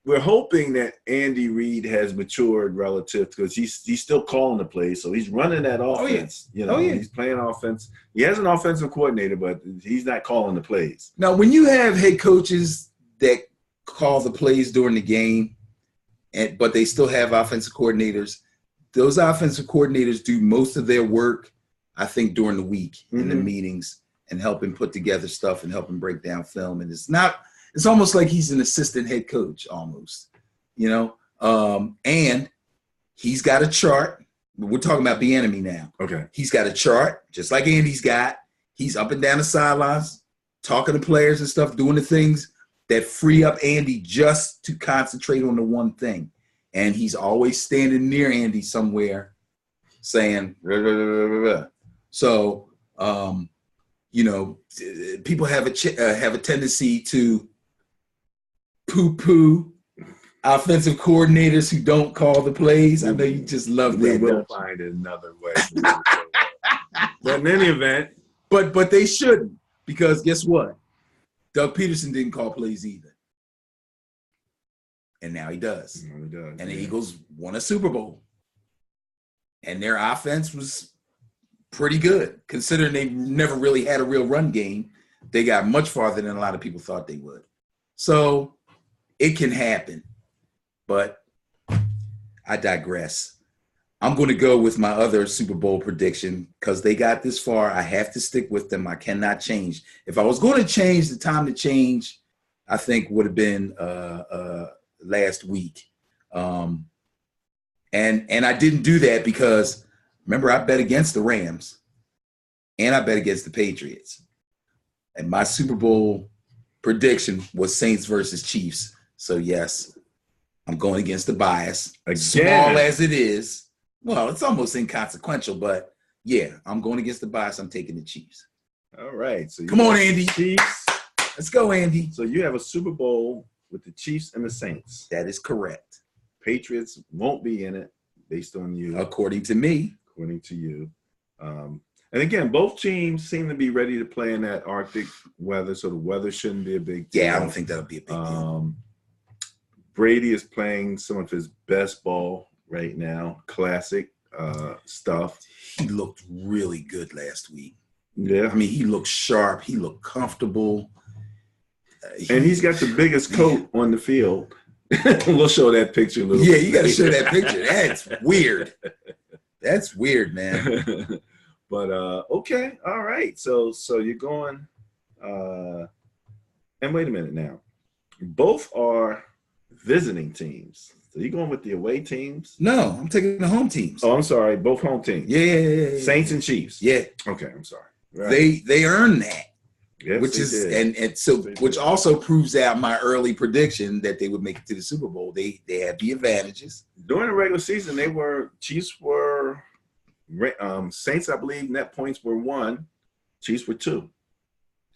we're hoping that Andy Reid has matured relative because he's still calling the plays, so he's running that offense. He's playing offense. He has an offensive coordinator, but he's not calling the plays. Now, when you have head coaches that call the plays during the game, but they still have offensive coordinators, those offensive coordinators do most of their work, I think, during the week in the meetings and helping put together stuff and helping break down film. And it's almost like he's an assistant head coach almost, and he's got a chart. We're talking about Bieniemy now. Okay. He's got a chart, just like Andy's got. He's up and down the sidelines, talking to players and stuff, doing the things that free up Andy just to concentrate on the one thing. And he's always standing near Andy somewhere saying, rah, rah, rah, rah, rah. So, people have a tendency to poo-poo offensive coordinators who don't call the plays. I know you just love that. We will find another way. But in any event. But they shouldn't, because guess what? Doug Peterson didn't call plays either. And now he does. And the Eagles won a Super Bowl. And their offense was pretty good, considering they never really had a real run game. They got much farther than a lot of people thought they would. So it can happen. But I digress. I'm going to go with my other Super Bowl prediction because they got this far. I have to stick with them. I cannot change. If I was going to change, the time to change, I think would have been last week. And I didn't do that because, remember, I bet against the Rams and I bet against the Patriots. And my Super Bowl prediction was Saints versus Chiefs. So, yes, I'm going against the bias. Again. Small as it is. Well, it's almost inconsequential, but, yeah, I'm going against the bias. I'm taking the Chiefs. All right. So come on, Andy. Chiefs. Let's go, Andy. So you have a Super Bowl with the Chiefs and the Saints. That is correct. Patriots won't be in it based on you. According to me. According to you. And again, both teams seem to be ready to play in that Arctic weather, so the weather shouldn't be a big deal. Yeah, I don't think that'll be a big deal. Brady is playing some of his best ball right now. Classic stuff. He looked really good last week. Yeah. I mean, he looked sharp. He looked comfortable. And he's got the biggest coat on the field. We'll show that picture a little bit. Yeah, you got to show that picture. That's weird. That's weird, man. But, okay. All right. So you're going and wait a minute now. Both are visiting teams. So you're going with the away teams? No, I'm taking the home teams. Oh, I'm sorry. Both home teams. Yeah. Saints and Chiefs. Yeah. Okay, I'm sorry. Right. They earned that. Yes, which is did. and so which also proves out my early prediction that they would make it to the Super Bowl. They had the advantages. During the regular season, Chiefs were Saints, I believe, net points were 1. Chiefs were 2.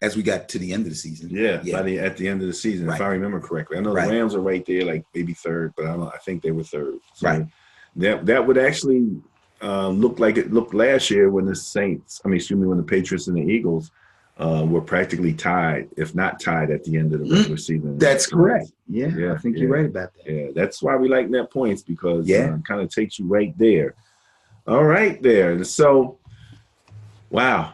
As we got to the end of the season. Yeah. At the end of the season, right. If I remember correctly. I know the Rams are right there, like maybe third, but I think they were third. So right. That would actually look like it looked last year when when the Patriots and the Eagles were practically tied, if not tied, at the end of the regular season. That's correct. Yeah, I think you're right about that. Yeah, that's why we like net points, because it kind of takes you right there. All right there. So, wow.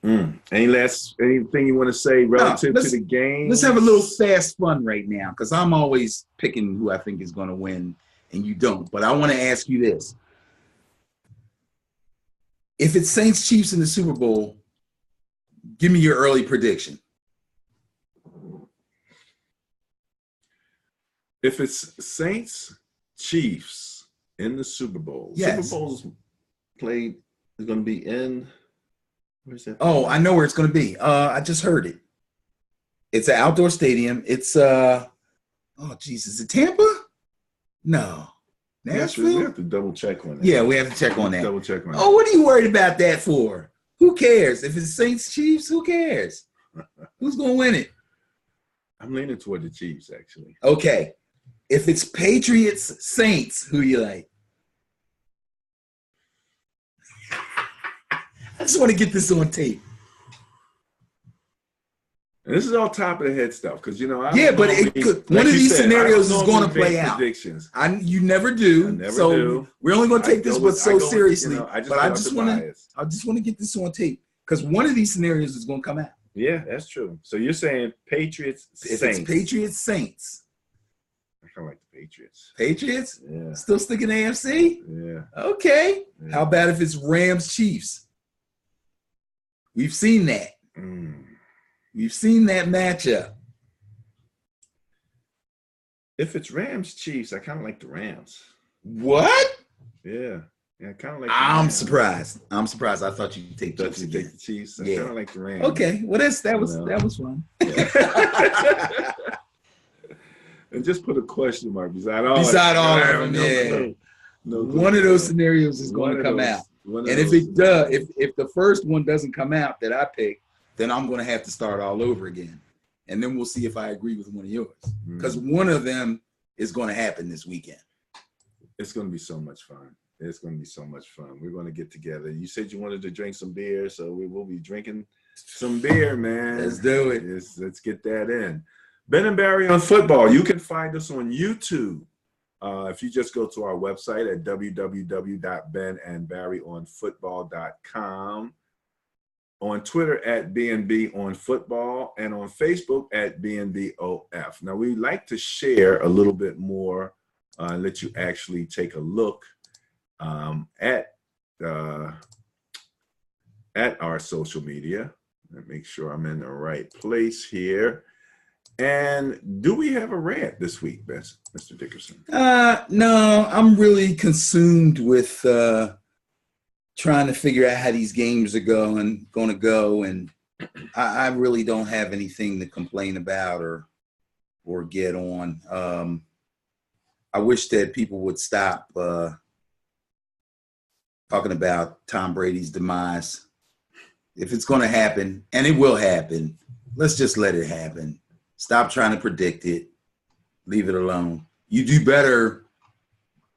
Anything you want to say relative to the game? Let's have a little fast fun right now, because I'm always picking who I think is going to win, and you don't. But I want to ask you this. If it's Saints Chiefs in the Super Bowl, give me your early prediction. If it's Saints Chiefs in the Super Bowl, yes. Super Bowl's played is going to be in. Where's that? Oh, I know where it's going to be. I just heard it. It's an outdoor stadium. It's is it Tampa? No. Nashville? We have to double check on that. Yeah, we have to check on that. Double check on that. Oh, what are you worried about that for? Who cares? If it's Saints Chiefs, who cares? Who's going to win it? I'm leaning toward the Chiefs, actually. Okay. If it's Patriots Saints, who you like? I just want to get this on tape. And this is all top of the head stuff because but it could, one of these scenarios is going to play out. Predictions. You never do. I never do. We're only going to take this one so seriously. I just want to get this on tape because one of these scenarios is going to come out. Yeah, that's true. So you're saying Patriots, Saints. If it's Patriots, Saints. I kind of like the Patriots. Patriots? Yeah. Still sticking AFC? Yeah. Okay. Yeah. How about if it's Rams, Chiefs? We've seen that. We've seen that matchup. If it's Rams, Chiefs, I kind of like the Rams. What? Yeah. Yeah, kind of like. I'm surprised. I thought you'd take Chiefs. Take the Chiefs. I kind of like the Rams. Okay. Well, that was fun. Yeah. And just put a question mark beside all of them. Yeah. No, one of those scenarios is going to come out. And if it does, if the first one doesn't come out that I picked, then I'm going to have to start all over again. And then we'll see if I agree with one of yours. Because one of them is going to happen this weekend. It's going to be so much fun. It's going to be so much fun. We're going to get together. You said you wanted to drink some beer, so we will be drinking some beer, man. Let's do it. Let's get that in. Ben and Barry on Football. You can find us on YouTube. If you just go to our website at www.benandbarryonfootball.com, on Twitter at BNB on Football, and on Facebook at BNBOF. Now, we like to share a little bit more, let you actually take a look at our social media. Let me make sure I'm in the right place here. And do we have a rant this week, Mr. Dickerson? No, I'm really consumed with trying to figure out how these games are going to go, and I really don't have anything to complain about or get on. I wish that people would stop talking about Tom Brady's demise. If it's going to happen, and it will happen, let's just let it happen. Stop trying to predict it. Leave it alone. You do better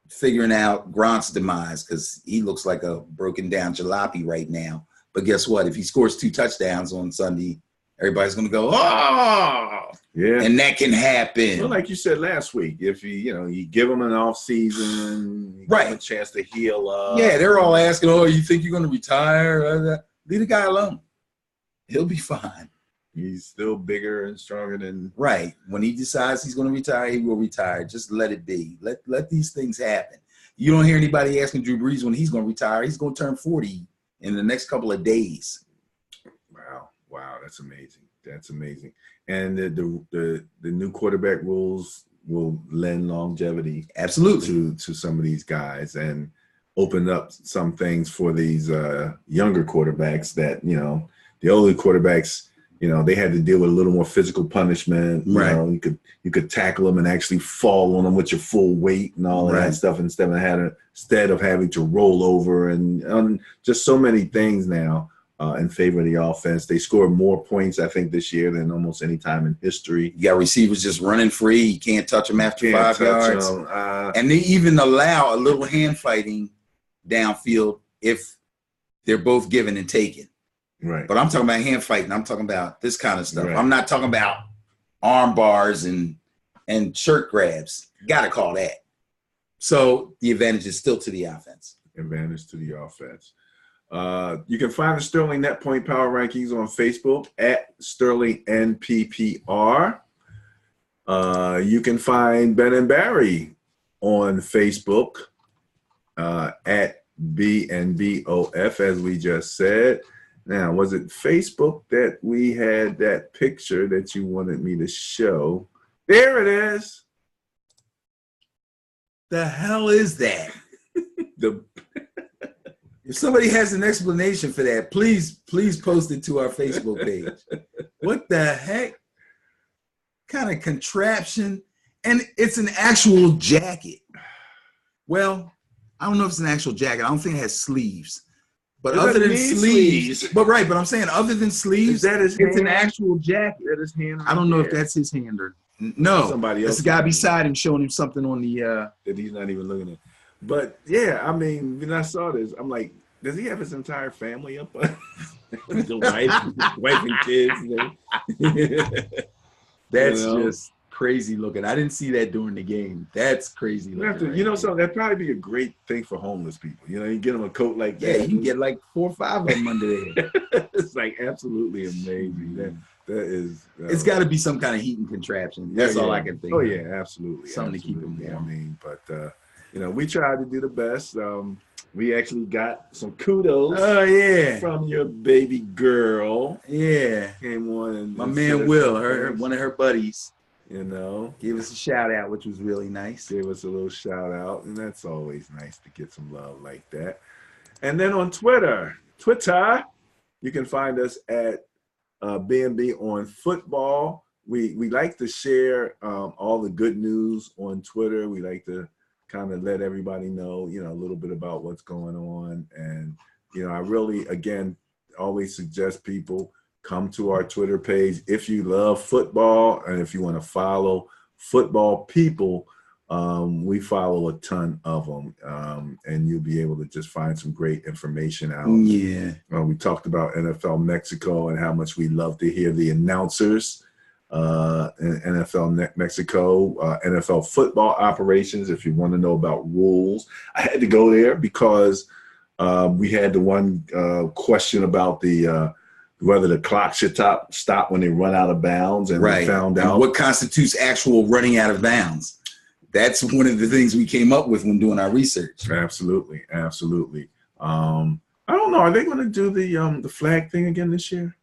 figuring out Gronk's demise because he looks like a broken down jalopy right now. But guess what? If he scores 2 touchdowns on Sunday, everybody's going to go, oh! Yeah. And that can happen. Well, like you said last week, if you give him an off season, you give him a chance to heal up. Yeah, they're all asking, oh, you think you're going to retire? Leave the guy alone. He'll be fine. He's still bigger and stronger than. Right. When he decides he's going to retire, he will retire. Just let it be. Let these things happen. You don't hear anybody asking Drew Brees when he's going to retire. He's going to turn 40 in the next couple of days. Wow. That's amazing. And the new quarterback rules will lend longevity. Absolutely. To some of these guys and open up some things for these younger quarterbacks that, the older quarterbacks, they had to deal with a little more physical punishment. Right. You could tackle them and actually fall on them with your full weight and all of that stuff instead of having to roll over and just so many things now in favor of the offense. They scored more points, I think, this year than almost any time in history. You got receivers just running free. You can't touch them after 5 yards. And they even allow a little hand fighting downfield if they're both given and taken. Right. But I'm talking about hand fighting. I'm talking about this kind of stuff. Right. I'm not talking about arm bars and shirt grabs. Got to call that. So the advantage is still to the offense. Advantage to the offense. You can find the Sterling Net Point Power Rankings on Facebook at Sterling NPPR. You can find Ben and Barry on Facebook at BNBOF, as we just said. Now, was it Facebook that we had that picture that you wanted me to show? There it is. The hell is that? If somebody has an explanation for that, please post it to our Facebook page. What the heck? Kind of contraption? And it's an actual jacket. Well, I don't know if it's an actual jacket. I don't think it has sleeves. But other than sleeves, but I'm saying other than sleeves, it's an actual jacket. That is hand. I don't know if that's his hand or no. Somebody else. It's the guy beside him showing him something on the that he's not even looking at. But yeah, I mean, when I saw this, I'm like, Does he have his entire family up? The wife and kids. That's just crazy looking. I didn't see that during the game. That's crazy looking. So that'd probably be a great thing for homeless people. You get them a coat like that. Yeah, you can get like 4 or 5 of them under there. It's like absolutely amazing. That is. It's got to be some kind of heating contraption. That's all I can think. Oh yeah, absolutely. Something to keep them warm. I mean, but we tried to do the best. We actually got some kudos. Oh yeah, from your baby girl. Yeah, came on and my man Will, one of her buddies. Gave us a shout out, which was really nice. Gave us a little shout out, and that's always nice to get some love like that. And then on Twitter, you can find us at B&B on football. We like to share all the good news on Twitter. We like to kind of let everybody know, a little bit about what's going on. And, I really, again, always suggest people come to our Twitter page if you love football and if you want to follow football people. We follow a ton of them, and you'll be able to just find some great information out. Yeah. We talked about NFL Mexico and how much we love to hear the announcers in NFL Mexico, NFL football operations. If you want to know about rules, I had to go there because we had the one question about whether the clock should stop when they run out of bounds, and we found out what constitutes actual running out of bounds. That's one of the things we came up with when doing our research. Absolutely. I don't know. Are they going to do the flag thing again this year?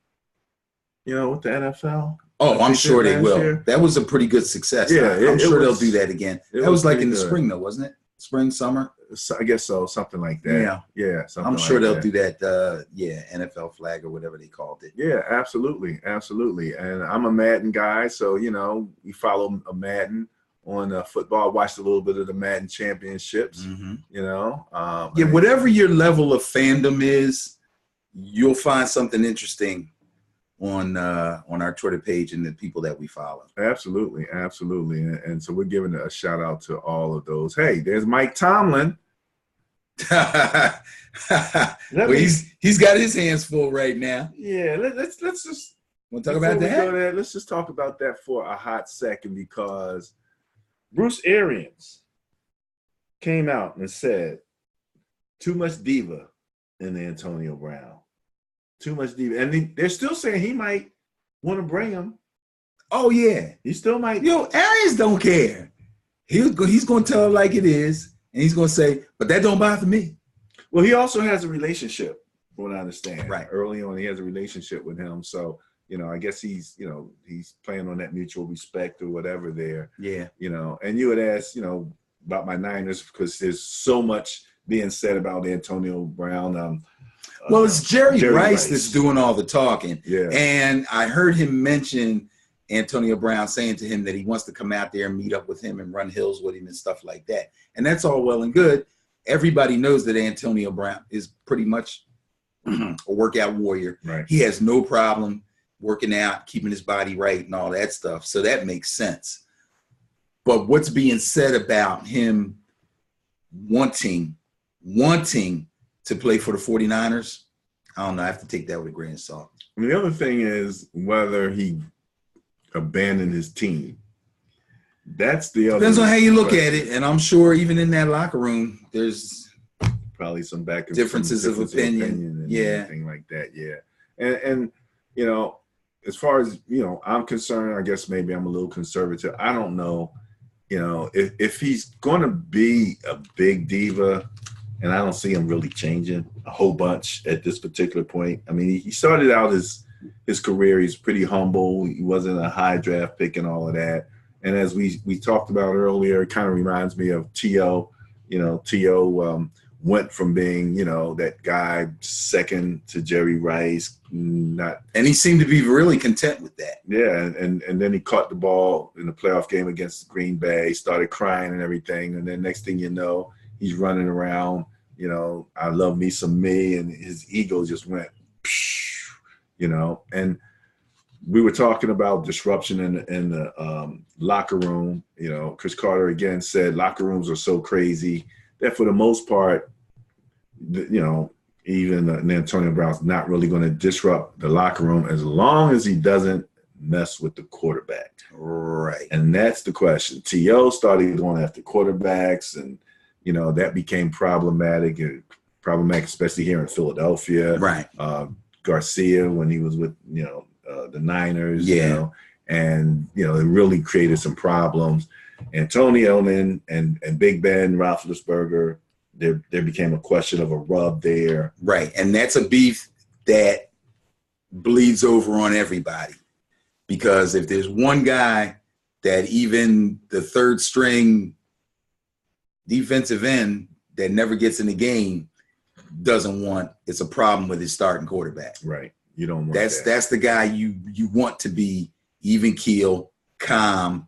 With the NFL? Oh, I'm sure they will. Year? That was a pretty good success. Yeah, I'm sure they'll do that again. That was like in the spring, though, wasn't it? Spring, summer? I guess so, something like that. Yeah. I'm sure they'll do that. NFL flag or whatever they called it. Yeah, absolutely. And I'm a Madden guy, so we follow a Madden on football. I watched a little bit of the Madden championships. Whatever your level of fandom is, you'll find something interesting on our Twitter page and the people that we follow. Absolutely. And so we're giving a shout out to all of those. Hey, there's Mike Tomlin. He's got his hands full right now. Yeah, let's just want to talk about that. Let's just talk about that for a hot second, because Bruce Arians came out and said, too much diva in Antonio Brown. Too much diva. And they're still saying he might want to bring him. Oh, yeah. He still might. Arians don't care. He's going to tell it like it is, and he's going to say, but that don't bother me. Well, he also has a relationship, from what I understand. Right. Early on, he has a relationship with him. So, I guess he's playing on that mutual respect or whatever there. Yeah. And you had asked, about my Niners, because there's so much being said about Antonio Brown. Well, it's Jerry Rice that's doing all the talking. Yeah. And I heard him mention Antonio Brown saying to him that he wants to come out there and meet up with him and run hills with him and stuff like that. And that's all well and good. Everybody knows that Antonio Brown is pretty much a workout warrior. Right. He has no problem working out, keeping his body right and all that stuff. So that makes sense. But what's being said about him wanting to play for the 49ers, I don't know. I have to take that with a grain of salt. And the other thing is whether he abandoned his team. That's the other. Depends on how you look at it. And I'm sure even in that locker room, there's probably some differences of opinion. And anything like that. Yeah. And as far as, I'm concerned, I guess maybe I'm a little conservative. I don't know, if he's going to be a big diva, and I don't see him really changing a whole bunch at this particular point. I mean, he started out his career, he's pretty humble. He wasn't a high draft pick and all of that. And as we talked about earlier, it kind of reminds me of T.O. T.O. Went from being, that guy second to Jerry Rice. And he seemed to be really content with that. Yeah, and then he caught the ball in the playoff game against Green Bay, started crying and everything. And then next thing you know, he's running around, I love me some me, and his ego just went, and we were talking about disruption in the locker room. Chris Carter again said locker rooms are so crazy that for the most part, even Antonio Brown's not really going to disrupt the locker room as long as he doesn't mess with the quarterback. Right. And that's the question. T.O. started going after quarterbacks, and, that became problematic, especially here in Philadelphia. Right. Garcia, when he was with, the Niners, Yeah. And, it really created some problems. Antonio and Big Ben Roethlisberger, there became a question of a rub there. Right. And that's a beef that bleeds over on everybody. Because if there's one guy that even the third string defensive end that never gets in the game doesn't want, it's a problem with his starting quarterback. Right. You don't want that's the guy you want to be even keel, calm,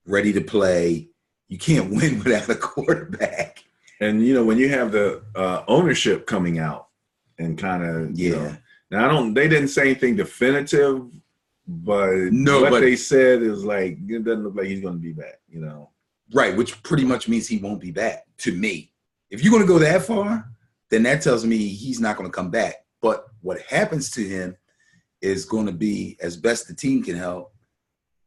ready to play. You can't win without a quarterback. And when you have the ownership coming out and kind of now they didn't say anything definitive, but what they said is like, it doesn't look like he's going to be back. Right, which pretty much means he won't be back. To me, if you're going to go that far, then that tells me he's not going to come back. But what happens to him is going to be as best the team can help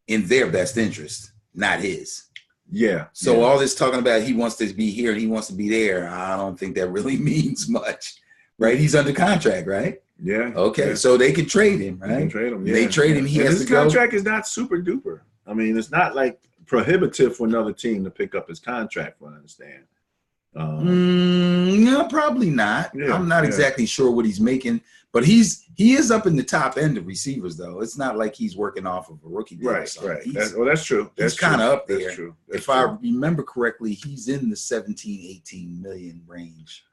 in their best interest, not his. Yeah. So all this talking about he wants to be here and he wants to be there, I don't think that really means much, right? He's under contract, right? Yeah. Okay, so they can trade him, right? They can trade him. Yeah. They trade him. He has his to go. Contract is not super duper. I mean, it's not like prohibitive for another team to pick up his contract, from what I understand. No, probably not. Yeah, I'm not exactly sure what he's making, but he is up in the top end of receivers, though. It's not like he's working off of a rookie deal. Right. That's true. He's kind of up there. That's true. I remember correctly, he's in the 17, 18 million range.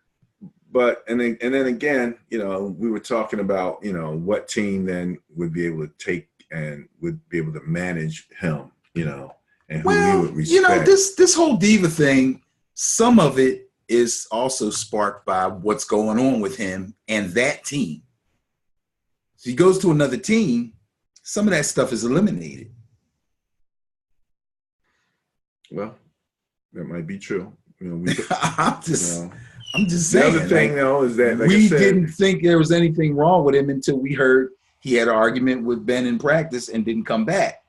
But and then again, we were talking about what team then would be able to take and would be able to manage him, and who he would respect. This whole diva thing. Some of it is also sparked by what's going on with him and that team. So he goes to another team, some of that stuff is eliminated. Well, that might be true. I'm just saying. The other thing, though, is that we didn't think there was anything wrong with him until we heard he had an argument with Ben in practice and didn't come back.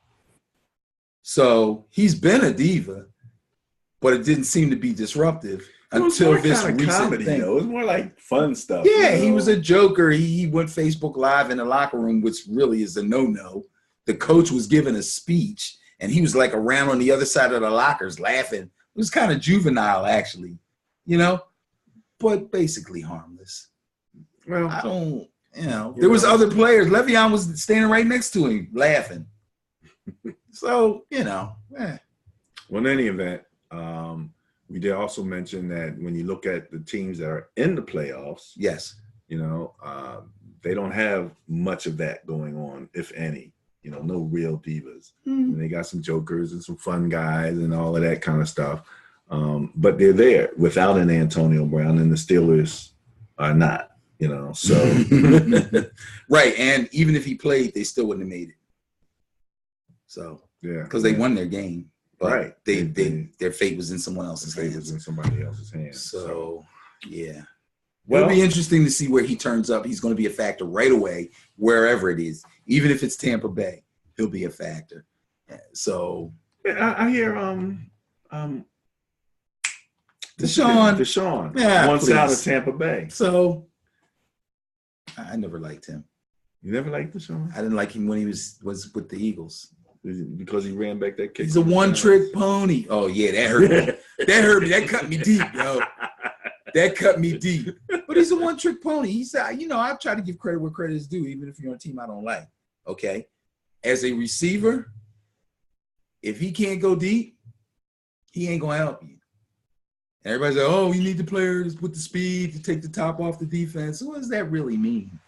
So he's been a diva, but it didn't seem to be disruptive until this recent comedy, thing. Though. It was more like fun stuff. Yeah, he was a joker. He went Facebook Live in the locker room, which really is a no-no. The coach was giving a speech, and he was like around on the other side of the lockers laughing. It was kind of juvenile, actually, but basically harmless. Well, I don't, there was other players. Le'Veon was standing right next to him laughing. So, Well, in any event, we did also mention that when you look at the teams that are in the playoffs, yes, they don't have much of that going on, if any. No real divas. And they got some jokers and some fun guys and all of that kind of stuff. But they're there without an Antonio Brown, and the Steelers are not. So right. And even if he played, they still wouldn't have made it. So because they won their game. But right. Their fate was in someone else's hands. Was in somebody else's hands. So, yeah. Well, it'll be interesting to see where he turns up. He's going to be a factor right away, wherever it is. Even if it's Tampa Bay, he'll be a factor. So I hear Deshaun wants out of Tampa Bay. So I never liked him. You never liked Deshaun? I didn't like him when he was with the Eagles. Because he ran back that kick. He's a one-trick pony. Oh, yeah, that hurt me. That hurt me. That cut me deep, yo. That cut me deep. But he's a one-trick pony. He's, I try to give credit where credit is due, even if you're on a team I don't like. Okay? As a receiver, if he can't go deep, he ain't going to help you. And everybody's like, oh, you need the players with the speed to take the top off the defense. So what does that really mean?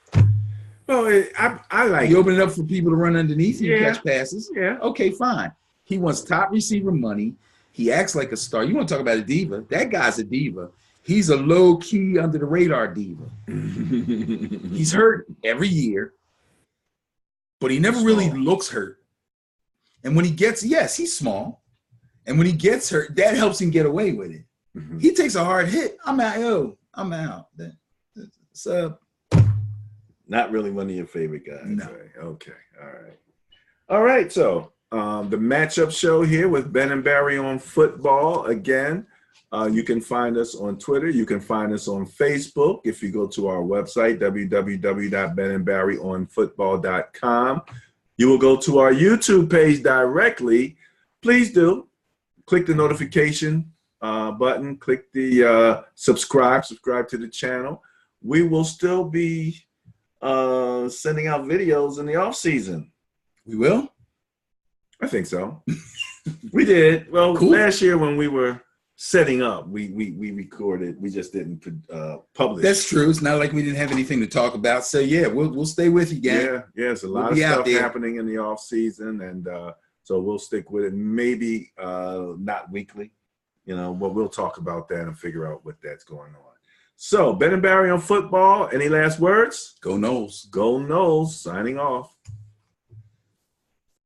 Well, I like you open it up for people to run underneath and catch passes. Yeah. Okay, fine. He wants top receiver money. He acts like a star. You want to talk about a diva? That guy's a diva. He's a low-key, under-the-radar diva. He's hurt every year, but he never really looks hurt. And when he gets, he's small. And when he gets hurt, that helps him get away with it. Mm-hmm. He takes a hard hit. I'm out. What's up? Not really one of your favorite guys. No. Right? Okay. All right. So the matchup show here with Ben and Barry on football again. You can find us on Twitter. You can find us on Facebook. If you go to our website, www.benandbarryonfootball.com, you will go to our YouTube page directly. Please do. Click the notification button. Click the subscribe to the channel. We will still be sending out videos in the off season. We will? I think so. We did. Well, Cool. Last year when we were setting up, we recorded. We just didn't publish. That's true. It's not like we didn't have anything to talk about. So yeah, we'll stay with you, gang. Yeah, it's a lot of stuff happening in the off season, and so we'll stick with it. Maybe not weekly, but we'll talk about that and figure out what that's going on. So Ben and Barry on football. Any last words? Go Noles. Go Noles. Signing off.